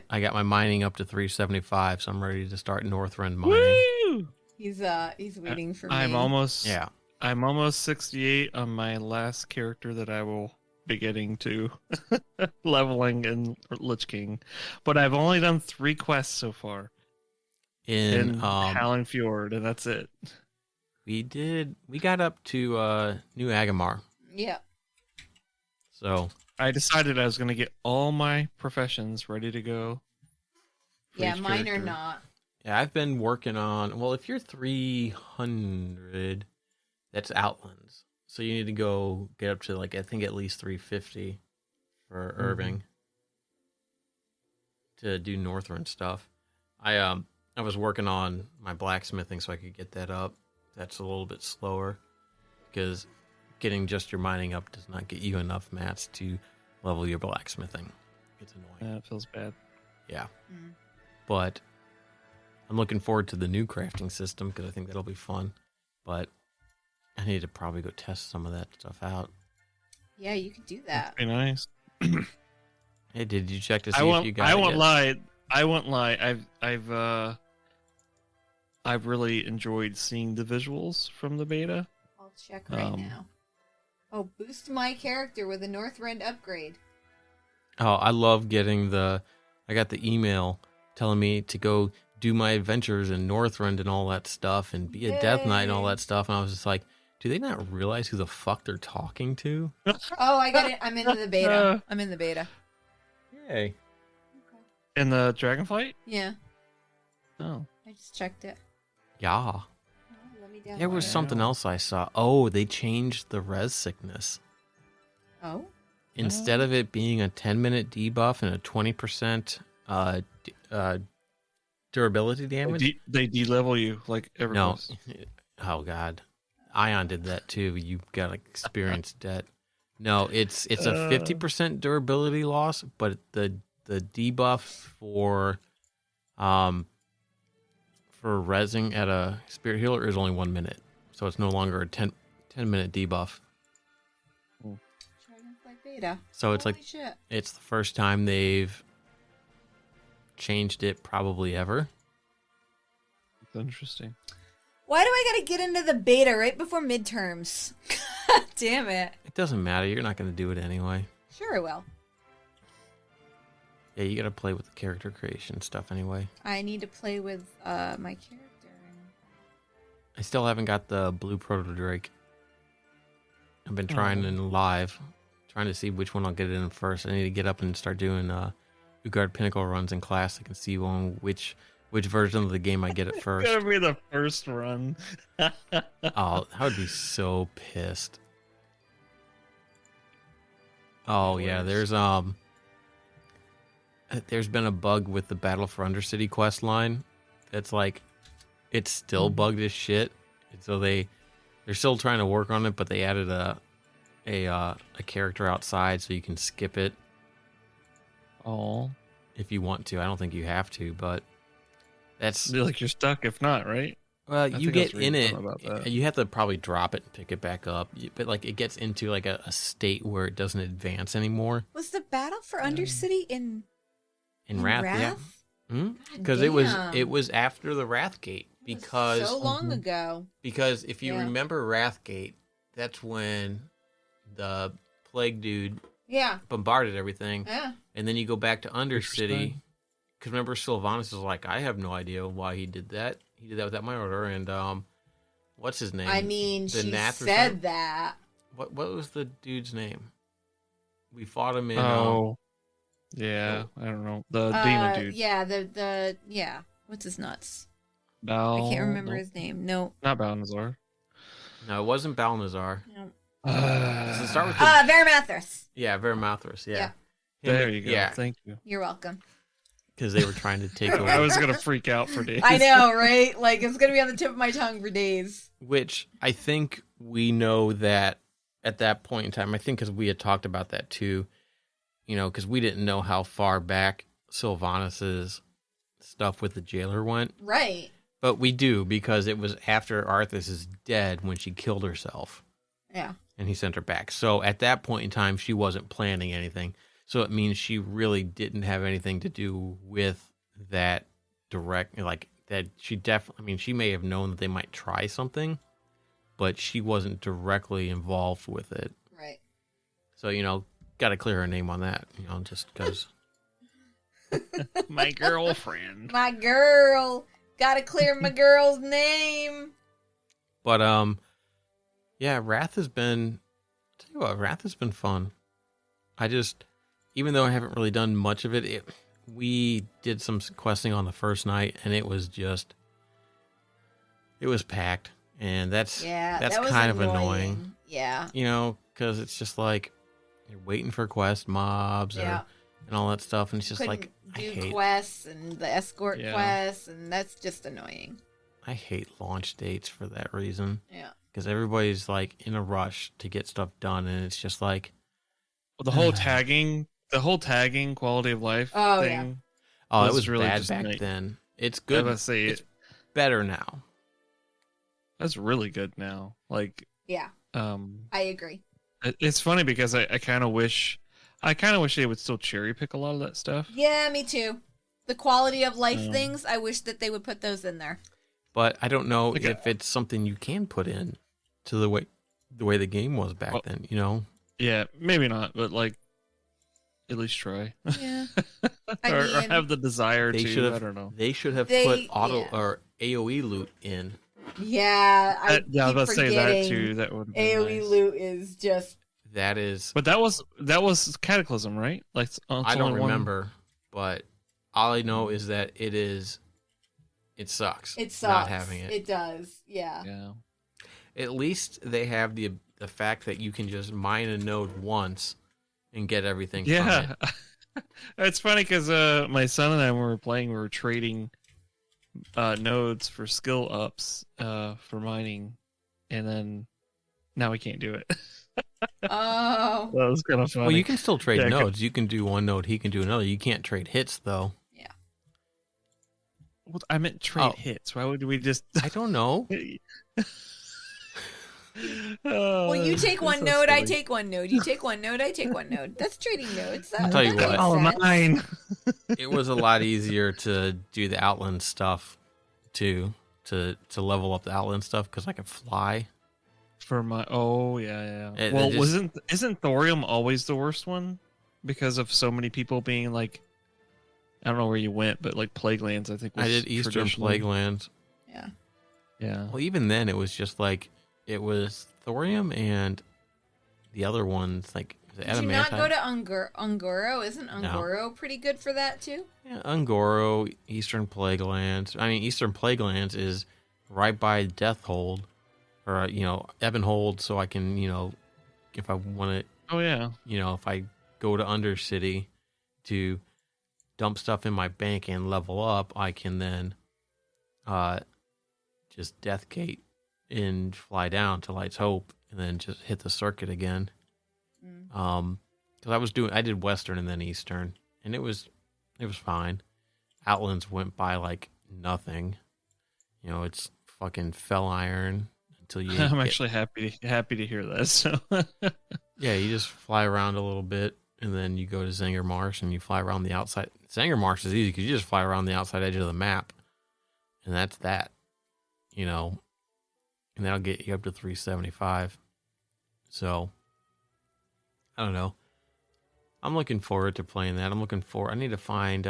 [SPEAKER 1] I got my mining up to 375, so I'm ready to start Northrend mining.
[SPEAKER 2] Woo!
[SPEAKER 3] He's waiting for me.
[SPEAKER 2] I'm almost
[SPEAKER 1] 68
[SPEAKER 2] on my last character that I will be getting to leveling in Lich King, but I've only done 3 quests so far in Howling Fjord, and that's it.
[SPEAKER 1] We got up to New Agamar.
[SPEAKER 3] Yeah.
[SPEAKER 1] So
[SPEAKER 2] I decided I was going to get all my professions ready to go. for
[SPEAKER 3] Yeah,
[SPEAKER 2] each
[SPEAKER 3] mine are
[SPEAKER 2] character.
[SPEAKER 3] not.
[SPEAKER 1] yeah, I've been working on. Well, if you're 300, that's Outlands. So you need to go get up to like I think at least 350 for Irving to do Northrend stuff. I was working on my blacksmithing so I could get that up. That's a little bit slower because getting just your mining up does not get you enough mats to level your blacksmithing. It's annoying.
[SPEAKER 2] It feels bad.
[SPEAKER 1] Yeah.
[SPEAKER 3] Mm.
[SPEAKER 1] But I'm looking forward to the new crafting system because I think that'll be fun. But I need to probably go test some of that stuff out.
[SPEAKER 3] Yeah, you could do that.
[SPEAKER 2] Be nice.
[SPEAKER 1] Hey, did you check to see
[SPEAKER 2] I
[SPEAKER 1] if you got
[SPEAKER 2] I
[SPEAKER 1] it
[SPEAKER 2] won't
[SPEAKER 1] yet?
[SPEAKER 2] lie. I won't lie. I've really enjoyed seeing the visuals from the beta.
[SPEAKER 3] I'll check right now. Oh, boost my character with a Northrend upgrade.
[SPEAKER 1] Oh, I love getting I got the email telling me to go do my adventures in Northrend and all that stuff and be a Death Knight and all that stuff. And I was just like, do they not realize who the fuck they're talking to?
[SPEAKER 3] Oh, I got it. I'm into the beta. I'm in the beta.
[SPEAKER 1] Yay.
[SPEAKER 2] In the Dragonflight?
[SPEAKER 3] Yeah,
[SPEAKER 2] Oh.
[SPEAKER 3] I just checked it.
[SPEAKER 1] Yeah.
[SPEAKER 3] Oh, let me download
[SPEAKER 1] There was
[SPEAKER 3] it.
[SPEAKER 1] something else I saw. Oh, they changed the res sickness.
[SPEAKER 3] Oh,
[SPEAKER 1] Instead of it being a 10-minute debuff and a 20% durability damage.
[SPEAKER 2] They de-level you like every
[SPEAKER 1] No.
[SPEAKER 2] quest.
[SPEAKER 1] Oh, God. Ion did that too. You got experienced debt. No, it's a 50% durability loss, but the debuff for rezzing at a spirit healer is only 1 minute. So it's no longer a 10-minute debuff.
[SPEAKER 3] Dragonflight beta.
[SPEAKER 1] So it's
[SPEAKER 3] Holy
[SPEAKER 1] like
[SPEAKER 3] shit.
[SPEAKER 1] it's the first time they've changed it probably ever.
[SPEAKER 2] It's interesting.
[SPEAKER 3] Why do I gotta get into the beta right before midterms? God damn it.
[SPEAKER 1] It doesn't matter. You're not going to do it anyway.
[SPEAKER 3] Sure, I will.
[SPEAKER 1] Yeah, you got to play with the character creation stuff anyway.
[SPEAKER 3] I need to play with my character.
[SPEAKER 1] I still haven't got the blue proto Drake. I've been trying in live, trying to see which one I'll get in first. I need to get up and start doing Ugard Pinnacle runs in Classic and see which version of the game I get at first.
[SPEAKER 2] It's gonna be the first run.
[SPEAKER 1] Oh, I would be so pissed. Oh yeah, there's been a bug with the Battle for Undercity quest line. That's like, it's still bugged as shit. And so they're still trying to work on it, but they added a character outside so you can skip it
[SPEAKER 2] Oh,
[SPEAKER 1] if you want to. I don't think you have to, but that's
[SPEAKER 2] like you're stuck if not, right?
[SPEAKER 1] well,
[SPEAKER 2] think
[SPEAKER 1] you
[SPEAKER 2] I
[SPEAKER 1] get
[SPEAKER 2] was
[SPEAKER 1] in
[SPEAKER 2] reading
[SPEAKER 1] it.
[SPEAKER 2] something about that.
[SPEAKER 1] You have to probably drop it and pick it back up, but like it gets into like a state where it doesn't advance anymore.
[SPEAKER 3] Was the battle for Undercity in
[SPEAKER 1] Wrath, yeah. Because
[SPEAKER 3] damn.
[SPEAKER 1] it was after the Wrathgate because
[SPEAKER 3] so long ago.
[SPEAKER 1] because if you
[SPEAKER 3] Yeah.
[SPEAKER 1] remember Wrathgate, that's when the plague dude
[SPEAKER 3] Yeah.
[SPEAKER 1] bombarded everything,
[SPEAKER 3] Yeah.
[SPEAKER 1] and then you go back to Undercity.
[SPEAKER 2] Interesting.
[SPEAKER 1] Because remember, Sylvanas is like, I have no idea why he did that. He did that without my order, and what's his name?
[SPEAKER 3] I mean,
[SPEAKER 1] The
[SPEAKER 3] she
[SPEAKER 1] Nath or
[SPEAKER 3] said
[SPEAKER 1] something?
[SPEAKER 3] that.
[SPEAKER 1] What was the dude's name? We fought him in.
[SPEAKER 2] Oh, yeah. I don't know. The demon dude.
[SPEAKER 3] Yeah, the yeah. What's his nuts?
[SPEAKER 2] Bal-
[SPEAKER 3] I can't remember
[SPEAKER 2] no,
[SPEAKER 3] his name. No.
[SPEAKER 2] Not Balnazar.
[SPEAKER 1] No, it wasn't Balnazar.
[SPEAKER 3] No.
[SPEAKER 1] Does it start with the...
[SPEAKER 3] Varamathras.
[SPEAKER 1] Yeah, Veramathras. Yeah.
[SPEAKER 3] Yeah.
[SPEAKER 2] There you go.
[SPEAKER 1] Yeah,
[SPEAKER 2] Thank you.
[SPEAKER 3] You're welcome.
[SPEAKER 1] because they were trying to take
[SPEAKER 2] I
[SPEAKER 1] away.
[SPEAKER 2] was gonna freak out for days.
[SPEAKER 3] I know, right? Like, it's going to be on the tip of my tongue for days.
[SPEAKER 1] Which I think we know that at that point in time, I think because we had talked about that too, because we didn't know how far back Sylvanas' stuff with the jailer went.
[SPEAKER 3] Right.
[SPEAKER 1] But we do, because it was after Arthas is dead when she killed herself.
[SPEAKER 3] Yeah.
[SPEAKER 1] And he sent her back. So at that point in time, she wasn't planning anything. So it means she really didn't have anything to do with that direct, like that she definitely, I mean, she may have known that they might try something, but she wasn't directly involved with it.
[SPEAKER 3] Right.
[SPEAKER 1] So, got to clear her name on that, just because.
[SPEAKER 2] My girlfriend.
[SPEAKER 3] My girl. Gotta clear my girl's name.
[SPEAKER 1] But, yeah, Wrath has been, tell you what, Wrath has been fun. Even though I haven't really done much of it, we did some questing on the first night, and it was packed, and that's
[SPEAKER 3] that was
[SPEAKER 1] kind of annoying.
[SPEAKER 3] Yeah.
[SPEAKER 1] Because it's just like you're waiting for quest mobs and all that stuff, and it's just
[SPEAKER 3] Couldn't
[SPEAKER 1] like
[SPEAKER 3] do quests and the escort quests, and that's just annoying.
[SPEAKER 1] I hate launch dates for that reason.
[SPEAKER 3] Yeah.
[SPEAKER 1] Because everybody's like in a rush to get stuff done, and it's just like
[SPEAKER 2] The whole tagging quality of life thing.
[SPEAKER 1] Oh, it was
[SPEAKER 2] really
[SPEAKER 1] bad
[SPEAKER 2] just
[SPEAKER 1] back
[SPEAKER 2] nice.
[SPEAKER 1] then. It's good.
[SPEAKER 2] I say
[SPEAKER 1] it's better now.
[SPEAKER 2] That's really good now. Like,
[SPEAKER 3] Yeah. I agree.
[SPEAKER 2] It's funny because I kind of wish they would still cherry pick a lot of that stuff.
[SPEAKER 3] Yeah, me too. The quality of life things, I wish that they would put those in there.
[SPEAKER 1] But I don't know if it's something you can put in to the way the game was back then,
[SPEAKER 2] Yeah, maybe not, but like at least try.
[SPEAKER 3] Yeah.
[SPEAKER 2] or have the desire
[SPEAKER 1] they
[SPEAKER 2] to. I don't know.
[SPEAKER 1] They should have put auto or AoE loot in.
[SPEAKER 3] Yeah, I
[SPEAKER 2] was about to say that too. That would
[SPEAKER 3] AoE
[SPEAKER 2] nice.
[SPEAKER 3] loot is just.
[SPEAKER 1] That is.
[SPEAKER 2] But that was Cataclysm, right? Like
[SPEAKER 1] I don't remember, but all I know is that it sucks.
[SPEAKER 3] It sucks.
[SPEAKER 1] Not having it.
[SPEAKER 3] It does. Yeah.
[SPEAKER 2] Yeah.
[SPEAKER 1] At least they have the fact that you can just mine a node once and get everything from it.
[SPEAKER 2] It's funny because my son and I, when we were playing, we were trading nodes for skill ups for mining, and then now we can't do it.
[SPEAKER 3] Oh.
[SPEAKER 2] That was kind of funny.
[SPEAKER 1] Well, you can still trade nodes. You can do one node, he can do another. You can't trade hits, though.
[SPEAKER 3] Yeah.
[SPEAKER 2] Well, I meant trade hits. Why would we just...
[SPEAKER 1] I don't know.
[SPEAKER 3] Well, you take one node, I take one node. You take one node, I take one node. That's trading nodes.
[SPEAKER 1] I'll tell you what.
[SPEAKER 2] All mine.
[SPEAKER 1] It was a lot easier to do the outland stuff, too, to level up the outland stuff, because I could fly.
[SPEAKER 2] For my yeah.
[SPEAKER 1] It
[SPEAKER 2] Isn't Thorium always the worst one because of so many people being like, I don't know where you went, but like Plaguelands, I think was
[SPEAKER 1] I did Eastern Plaguelands.
[SPEAKER 3] Yeah.
[SPEAKER 2] Yeah.
[SPEAKER 1] Well, even then, it was just like it was Thorium and the other ones like.
[SPEAKER 3] Did you not go to Ungoro? Isn't Ungoro pretty good for that too?
[SPEAKER 1] Yeah, Ungoro, Eastern Plaguelands. I mean, Eastern Plaguelands is right by Deathhold. Or, Ebonhold, so I can, if I want to...
[SPEAKER 2] Oh, yeah.
[SPEAKER 1] If I go to Undercity to dump stuff in my bank and level up, I can then just Deathgate and fly down to Light's Hope and then just hit the circuit again. Because I did Western and then Eastern, and it was fine. Outlands went by like nothing. It's fucking Fell Iron...
[SPEAKER 2] I'm actually happy to hear that. So
[SPEAKER 1] yeah, you just fly around a little bit, and then you go to Zanger Marsh, and you fly around the outside. Zanger Marsh is easy because you just fly around the outside edge of the map, and that's that. And that'll get you up to 375. So I don't know. I'm looking forward to playing that. I need to find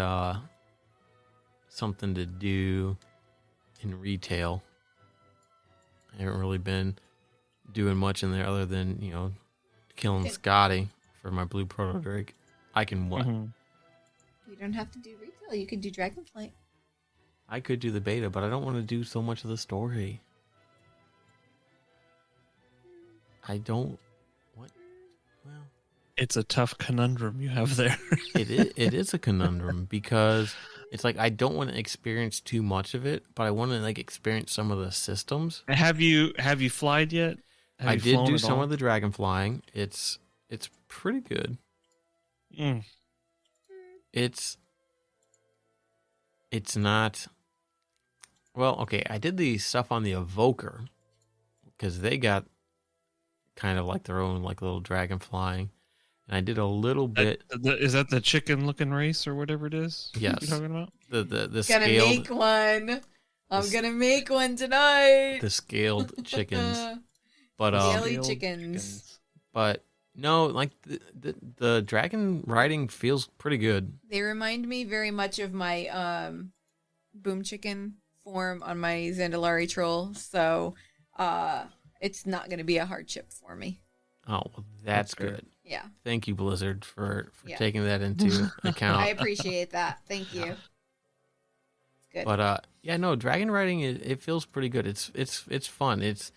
[SPEAKER 1] something to do in retail. I haven't really been doing much in there other than, killing Scotty for my blue proto drake. I can what?
[SPEAKER 2] Mm-hmm.
[SPEAKER 3] You don't have to do retail. You could do Dragonflight.
[SPEAKER 1] I could do the beta, but I don't want to do so much of the story. I don't
[SPEAKER 2] It's a tough conundrum you have there.
[SPEAKER 1] It is a conundrum because it's like I don't want to experience too much of it, but I want to like experience some of the systems.
[SPEAKER 2] Have you flied yet? Have
[SPEAKER 1] I
[SPEAKER 2] you
[SPEAKER 1] did
[SPEAKER 2] flown
[SPEAKER 1] do
[SPEAKER 2] at
[SPEAKER 1] some
[SPEAKER 2] all?
[SPEAKER 1] of the dragon flying. It's pretty good.
[SPEAKER 2] Mm.
[SPEAKER 1] It's not well, okay, I did the stuff on the evoker because they got kind of like their own like little dragon flying. And I did a little bit.
[SPEAKER 2] Is that the chicken looking race or whatever it is?
[SPEAKER 1] Yes.
[SPEAKER 2] You're talking about?
[SPEAKER 1] The
[SPEAKER 3] Gonna
[SPEAKER 1] scaled
[SPEAKER 3] make one. I'm
[SPEAKER 1] This-
[SPEAKER 3] gonna make one tonight.
[SPEAKER 1] the scaled chickens. But
[SPEAKER 3] Daily
[SPEAKER 2] Scaled
[SPEAKER 3] chickens.
[SPEAKER 1] but no, like the dragon riding feels pretty good.
[SPEAKER 3] They remind me very much of my boom chicken form on my Zandalari troll, so it's not gonna be a hardship for me.
[SPEAKER 1] Oh, well, that's
[SPEAKER 2] fair.
[SPEAKER 1] good.
[SPEAKER 3] Yeah,
[SPEAKER 1] Thank you, Blizzard, for
[SPEAKER 3] Yeah.
[SPEAKER 1] taking that into account.
[SPEAKER 3] I appreciate that. Thank you. It's good.
[SPEAKER 1] But yeah, no, dragon riding it feels pretty good. It's fun. It's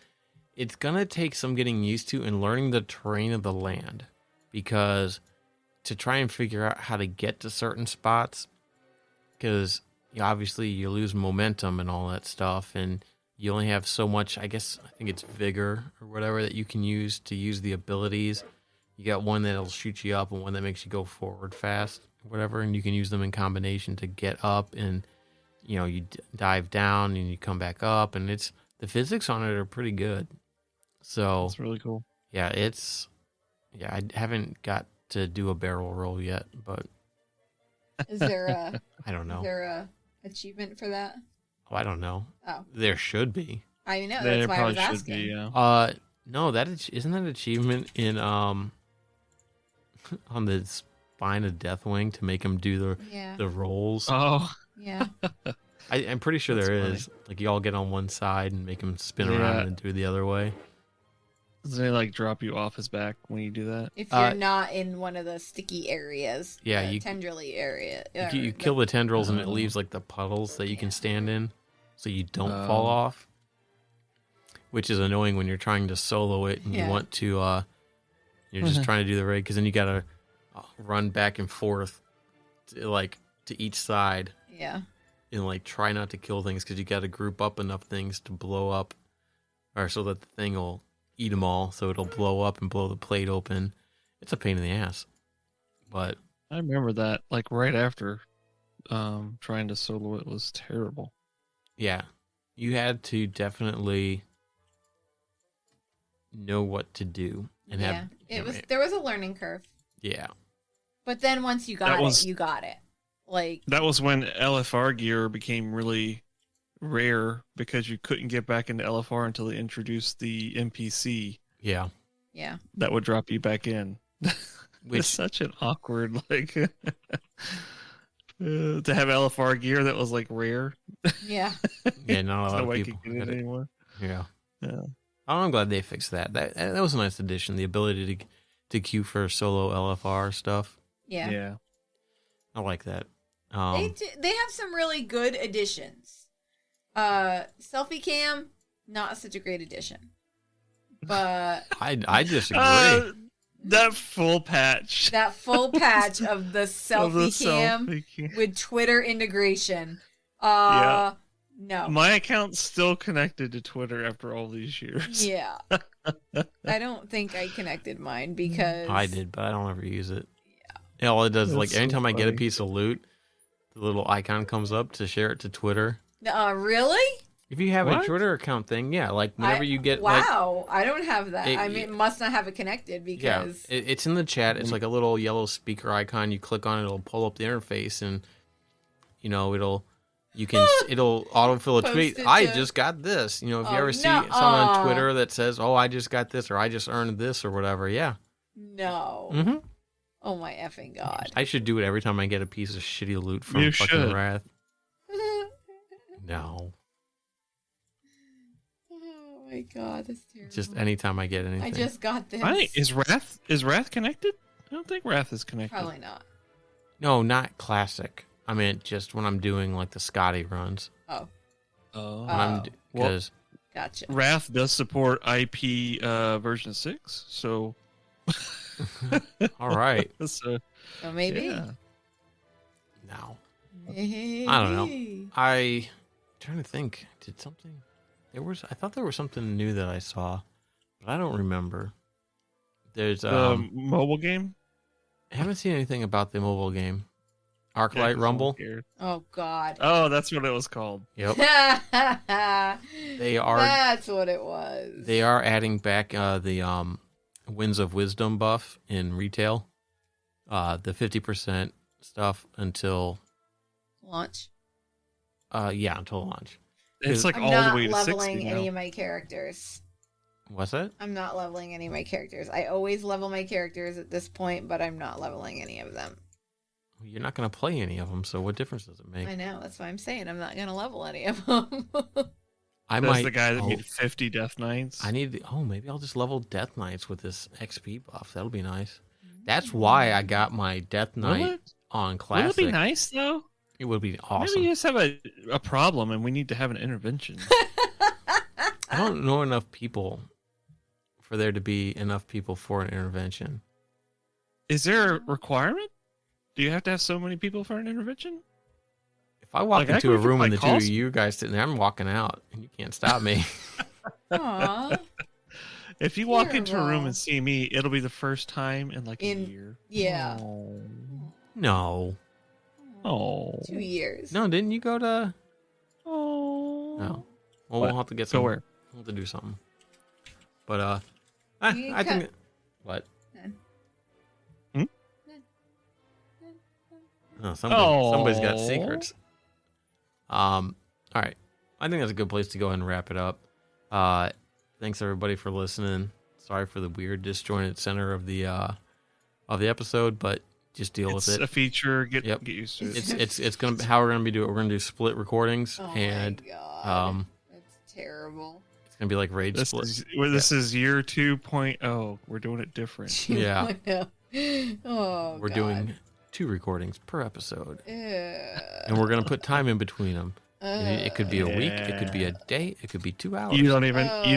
[SPEAKER 1] gonna take some getting used to and learning the terrain of the land, because to try and figure out how to get to certain spots, because obviously you lose momentum and all that stuff, and you only have so much. I think it's vigor or whatever that you can use to use the abilities. You got one that'll shoot you up and one that makes you go forward fast, whatever, and you can use them in combination to get up and you dive down and you come back up, and the physics on it are pretty good. So
[SPEAKER 2] That's really cool.
[SPEAKER 1] yeah, I haven't got to do a barrel roll yet, but
[SPEAKER 3] Is there a
[SPEAKER 1] I don't know.
[SPEAKER 3] achievement for that?
[SPEAKER 1] Oh, I don't know.
[SPEAKER 3] Oh,
[SPEAKER 1] There should be.
[SPEAKER 3] I know.
[SPEAKER 2] There
[SPEAKER 3] That's why I was
[SPEAKER 2] probably should
[SPEAKER 3] asking.
[SPEAKER 2] be, yeah.
[SPEAKER 1] No, isn't that achievement in on the spine of Deathwing to make him do
[SPEAKER 3] Yeah.
[SPEAKER 1] the rolls.
[SPEAKER 2] Oh,
[SPEAKER 3] Yeah.
[SPEAKER 1] I'm pretty sure
[SPEAKER 2] That's
[SPEAKER 1] there
[SPEAKER 2] funny.
[SPEAKER 1] is. Like you all get on one side and make him spin around
[SPEAKER 2] Yeah.
[SPEAKER 1] and then do the other way.
[SPEAKER 2] doesn't it like drop you off his back when you do that?
[SPEAKER 3] If you're not in one of the sticky areas.
[SPEAKER 1] Yeah,
[SPEAKER 3] the
[SPEAKER 1] you-
[SPEAKER 3] tendrily area.
[SPEAKER 1] You kill the tendrils and it
[SPEAKER 2] Oh.
[SPEAKER 1] leaves like the puddles that you can stand in, so you don't
[SPEAKER 2] Oh.
[SPEAKER 1] fall off. Which is annoying when you're trying to solo it and you
[SPEAKER 3] Yeah.
[SPEAKER 1] want to. You're just trying to do the raid because then you gotta run back and forth, to each side
[SPEAKER 3] Yeah.
[SPEAKER 1] and like try not to kill things because you got to group up enough things to blow up, or so that the thing will eat them all, so it'll blow up and blow the plate open. It's a pain in the ass, but
[SPEAKER 2] I remember that like right after trying to solo it was terrible.
[SPEAKER 1] yeah, you had to definitely know what to do and
[SPEAKER 3] Yeah.
[SPEAKER 1] have
[SPEAKER 3] There was a learning curve.
[SPEAKER 1] yeah.
[SPEAKER 3] But then once you got it, you got it. Like
[SPEAKER 2] That was when LFR gear became really rare because you couldn't get back into LFR until they introduced the NPC
[SPEAKER 1] Yeah,
[SPEAKER 3] yeah.
[SPEAKER 2] that would drop you back in.
[SPEAKER 1] which
[SPEAKER 2] It's such an awkward to have LFR gear that was like rare.
[SPEAKER 3] Yeah.
[SPEAKER 1] yeah, not a
[SPEAKER 2] There's
[SPEAKER 1] lot
[SPEAKER 2] no
[SPEAKER 1] of
[SPEAKER 2] way you
[SPEAKER 1] people
[SPEAKER 2] can get
[SPEAKER 1] had
[SPEAKER 2] it
[SPEAKER 1] it.
[SPEAKER 2] anymore.
[SPEAKER 1] Yeah.
[SPEAKER 2] Yeah.
[SPEAKER 1] I'm glad they fixed that. That was a nice addition. The ability to queue for solo LFR stuff.
[SPEAKER 3] Yeah.
[SPEAKER 2] Yeah.
[SPEAKER 1] I like that.
[SPEAKER 3] They have some really good additions. Selfie cam, not such a great addition. But
[SPEAKER 1] I disagree.
[SPEAKER 2] That full patch.
[SPEAKER 3] that full patch of the
[SPEAKER 2] of the
[SPEAKER 3] selfie cam
[SPEAKER 2] selfie cam.
[SPEAKER 3] with Twitter integration.
[SPEAKER 2] Yeah.
[SPEAKER 3] No.
[SPEAKER 2] My account's still connected to Twitter after all these years.
[SPEAKER 3] Yeah. I don't think I connected mine because
[SPEAKER 1] I did, but I don't ever use it. Yeah, all it does is
[SPEAKER 2] That's
[SPEAKER 1] like
[SPEAKER 2] so
[SPEAKER 1] anytime I get a
[SPEAKER 2] funny.
[SPEAKER 1] piece of loot, the little icon comes up to share it to Twitter.
[SPEAKER 3] Really?
[SPEAKER 1] If you have
[SPEAKER 2] What?
[SPEAKER 1] a Twitter account thing, yeah, like whenever you get like
[SPEAKER 3] wow, I don't have that.
[SPEAKER 1] It-
[SPEAKER 3] I mean, must not have it connected
[SPEAKER 1] yeah,
[SPEAKER 3] because
[SPEAKER 1] it's in the chat. It's like a little yellow speaker icon. You click on it, it'll pull up the interface, and it'll autofill a
[SPEAKER 3] Post
[SPEAKER 1] tweet.
[SPEAKER 3] it
[SPEAKER 1] I
[SPEAKER 3] to-
[SPEAKER 1] just got this. You know, if you
[SPEAKER 3] Oh,
[SPEAKER 1] ever see
[SPEAKER 3] no.
[SPEAKER 1] something on Twitter that says, "Oh, I just got this," or "I just earned this," or whatever, yeah.
[SPEAKER 3] no.
[SPEAKER 1] hmm
[SPEAKER 3] Oh my effing god.
[SPEAKER 1] I should do it every time I get a piece of shitty loot from
[SPEAKER 2] You
[SPEAKER 1] fucking
[SPEAKER 2] should.
[SPEAKER 1] Wrath. No,
[SPEAKER 3] Oh my god, that's terrible.
[SPEAKER 1] just anytime I get anything.
[SPEAKER 3] I just got this.
[SPEAKER 2] Is Wrath connected? I don't think Wrath is connected.
[SPEAKER 3] Probably not.
[SPEAKER 1] No, not classic. I meant just when I'm doing like the Scotty runs.
[SPEAKER 3] Oh,
[SPEAKER 2] Oh.
[SPEAKER 1] When I'm
[SPEAKER 3] Oh.
[SPEAKER 1] because
[SPEAKER 3] gotcha.
[SPEAKER 2] Wrath does support IP version 6, so
[SPEAKER 1] All right.
[SPEAKER 2] So,
[SPEAKER 3] So maybe.
[SPEAKER 2] yeah.
[SPEAKER 1] Now,
[SPEAKER 3] Maybe.
[SPEAKER 1] I don't know. I'm trying to think. Did something? I thought there was something new that I saw, but I don't remember. There's
[SPEAKER 2] The mobile game?
[SPEAKER 1] I haven't seen anything about the mobile game.
[SPEAKER 2] Yeah,
[SPEAKER 1] Arclight
[SPEAKER 2] 'cause no one
[SPEAKER 1] Rumble.
[SPEAKER 2] cared.
[SPEAKER 3] Oh God.
[SPEAKER 2] Oh, that's what it was called.
[SPEAKER 1] Yep.
[SPEAKER 3] they
[SPEAKER 1] are-
[SPEAKER 3] That's what it was.
[SPEAKER 1] They are adding back the Winds of Wisdom buff in retail. The 50% stuff until
[SPEAKER 3] Launch.
[SPEAKER 1] until launch.
[SPEAKER 2] It's like
[SPEAKER 3] I'm
[SPEAKER 2] all
[SPEAKER 3] not
[SPEAKER 2] the way to 60
[SPEAKER 3] leveling
[SPEAKER 2] now.
[SPEAKER 3] any of my characters.
[SPEAKER 1] What's that?
[SPEAKER 3] I'm not leveling any of my characters. I always level my characters at this point, but I'm not leveling any of them.
[SPEAKER 1] You're not going to play any of them, so what difference does it make?
[SPEAKER 3] I know. That's why I'm saying I'm not going to level any of them.
[SPEAKER 1] I
[SPEAKER 2] That's
[SPEAKER 1] might.
[SPEAKER 2] the guy that
[SPEAKER 1] oh,
[SPEAKER 2] made 50 Death Knights.
[SPEAKER 1] I need. Maybe I'll just level Death Knights with this XP buff. That'll be nice. That's why I got my Death Knight on
[SPEAKER 2] Will
[SPEAKER 1] Classic.
[SPEAKER 2] it be nice, though?
[SPEAKER 1] It would be awesome.
[SPEAKER 2] Maybe you just have a problem and we need to have an intervention.
[SPEAKER 1] I don't know enough people for there to be enough people for an intervention.
[SPEAKER 2] Is there a requirement? Do you have to have so many people for an intervention?
[SPEAKER 1] If I walk
[SPEAKER 2] Like, I
[SPEAKER 1] into a
[SPEAKER 2] can
[SPEAKER 1] room and the
[SPEAKER 2] like
[SPEAKER 1] two
[SPEAKER 2] call
[SPEAKER 1] of you guys sitting there, I'm walking out, and you can't stop me.
[SPEAKER 3] Aww.
[SPEAKER 2] If you walk into a room
[SPEAKER 3] Terrible.
[SPEAKER 2] and see me, it'll be the first time in like a
[SPEAKER 3] In-
[SPEAKER 2] year.
[SPEAKER 3] Yeah.
[SPEAKER 2] Oh.
[SPEAKER 1] No,
[SPEAKER 2] Oh.
[SPEAKER 3] 2 years.
[SPEAKER 1] no, didn't you go to?
[SPEAKER 2] Oh.
[SPEAKER 1] No. Well,
[SPEAKER 2] What?
[SPEAKER 1] we'll have to get
[SPEAKER 2] Go
[SPEAKER 1] some.
[SPEAKER 2] where?
[SPEAKER 1] We'll have to do something. But
[SPEAKER 3] You
[SPEAKER 1] I
[SPEAKER 3] can
[SPEAKER 1] think what?
[SPEAKER 2] Hmm?
[SPEAKER 1] Oh, somebody's got
[SPEAKER 2] Oh.
[SPEAKER 1] secrets. All right. I think that's a good place to go ahead and wrap it up. Thanks everybody for listening. Sorry for the weird disjointed center of the episode, but just deal
[SPEAKER 2] It's
[SPEAKER 1] with
[SPEAKER 2] a
[SPEAKER 1] it.
[SPEAKER 2] feature. Get
[SPEAKER 1] Yep.
[SPEAKER 2] used to it.
[SPEAKER 1] It's gonna how we're gonna be doing it. We're gonna do split recordings,
[SPEAKER 3] Oh
[SPEAKER 1] and
[SPEAKER 3] my God.
[SPEAKER 1] um,
[SPEAKER 3] That's terrible.
[SPEAKER 1] it's gonna be like rage
[SPEAKER 2] This
[SPEAKER 1] split.
[SPEAKER 2] is year 2.0. We're doing it different.
[SPEAKER 1] Yeah.
[SPEAKER 3] Oh,
[SPEAKER 1] We're
[SPEAKER 3] God.
[SPEAKER 1] doing 2 recordings per episode,
[SPEAKER 3] Ugh.
[SPEAKER 1] and we're gonna put time in between them. It could be a week, it could be a day, it could be 2 hours.
[SPEAKER 2] You don't even know.
[SPEAKER 1] Yeah.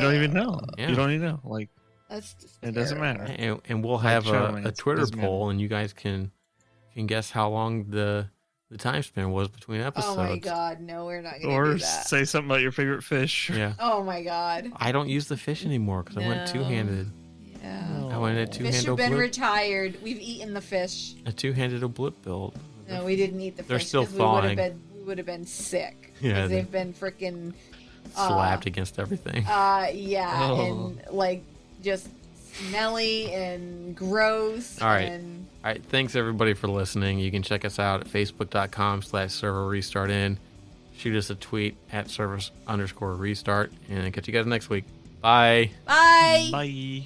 [SPEAKER 2] You don't even know. Like
[SPEAKER 3] That's just
[SPEAKER 2] it doesn't
[SPEAKER 3] terrible.
[SPEAKER 2] matter.
[SPEAKER 1] And we'll
[SPEAKER 2] Like
[SPEAKER 1] have
[SPEAKER 2] Shadowlands,
[SPEAKER 1] a Twitter
[SPEAKER 2] doesn't matter.
[SPEAKER 1] poll, and you guys can guess how long the time span was between episodes.
[SPEAKER 3] Oh my God, no, we're not gonna
[SPEAKER 2] Or
[SPEAKER 3] do that.
[SPEAKER 2] say something about your favorite fish.
[SPEAKER 1] Yeah.
[SPEAKER 3] Oh my God.
[SPEAKER 1] I don't use the fish anymore because I went
[SPEAKER 3] No.
[SPEAKER 1] two-handed.
[SPEAKER 3] Yeah.
[SPEAKER 1] I went a
[SPEAKER 3] Fish
[SPEAKER 1] two-handed
[SPEAKER 3] have been
[SPEAKER 1] blip,
[SPEAKER 3] retired. We've eaten the fish.
[SPEAKER 1] a two-handed blip build.
[SPEAKER 3] No, we didn't eat the
[SPEAKER 1] They're
[SPEAKER 3] fish.
[SPEAKER 1] still
[SPEAKER 3] 'cause we would have
[SPEAKER 1] thawing.
[SPEAKER 3] been sick.
[SPEAKER 1] Yeah,
[SPEAKER 3] Because
[SPEAKER 1] they-
[SPEAKER 3] they've been freaking
[SPEAKER 1] Slapped against everything.
[SPEAKER 3] yeah,
[SPEAKER 2] Oh.
[SPEAKER 3] and like just smelly and gross.
[SPEAKER 1] All right.
[SPEAKER 3] And
[SPEAKER 1] All right, thanks everybody for listening. You can check us out at facebook.com/server restart in. Shoot us a tweet at service_restart, and catch you guys next week. Bye.
[SPEAKER 3] bye.
[SPEAKER 2] Bye.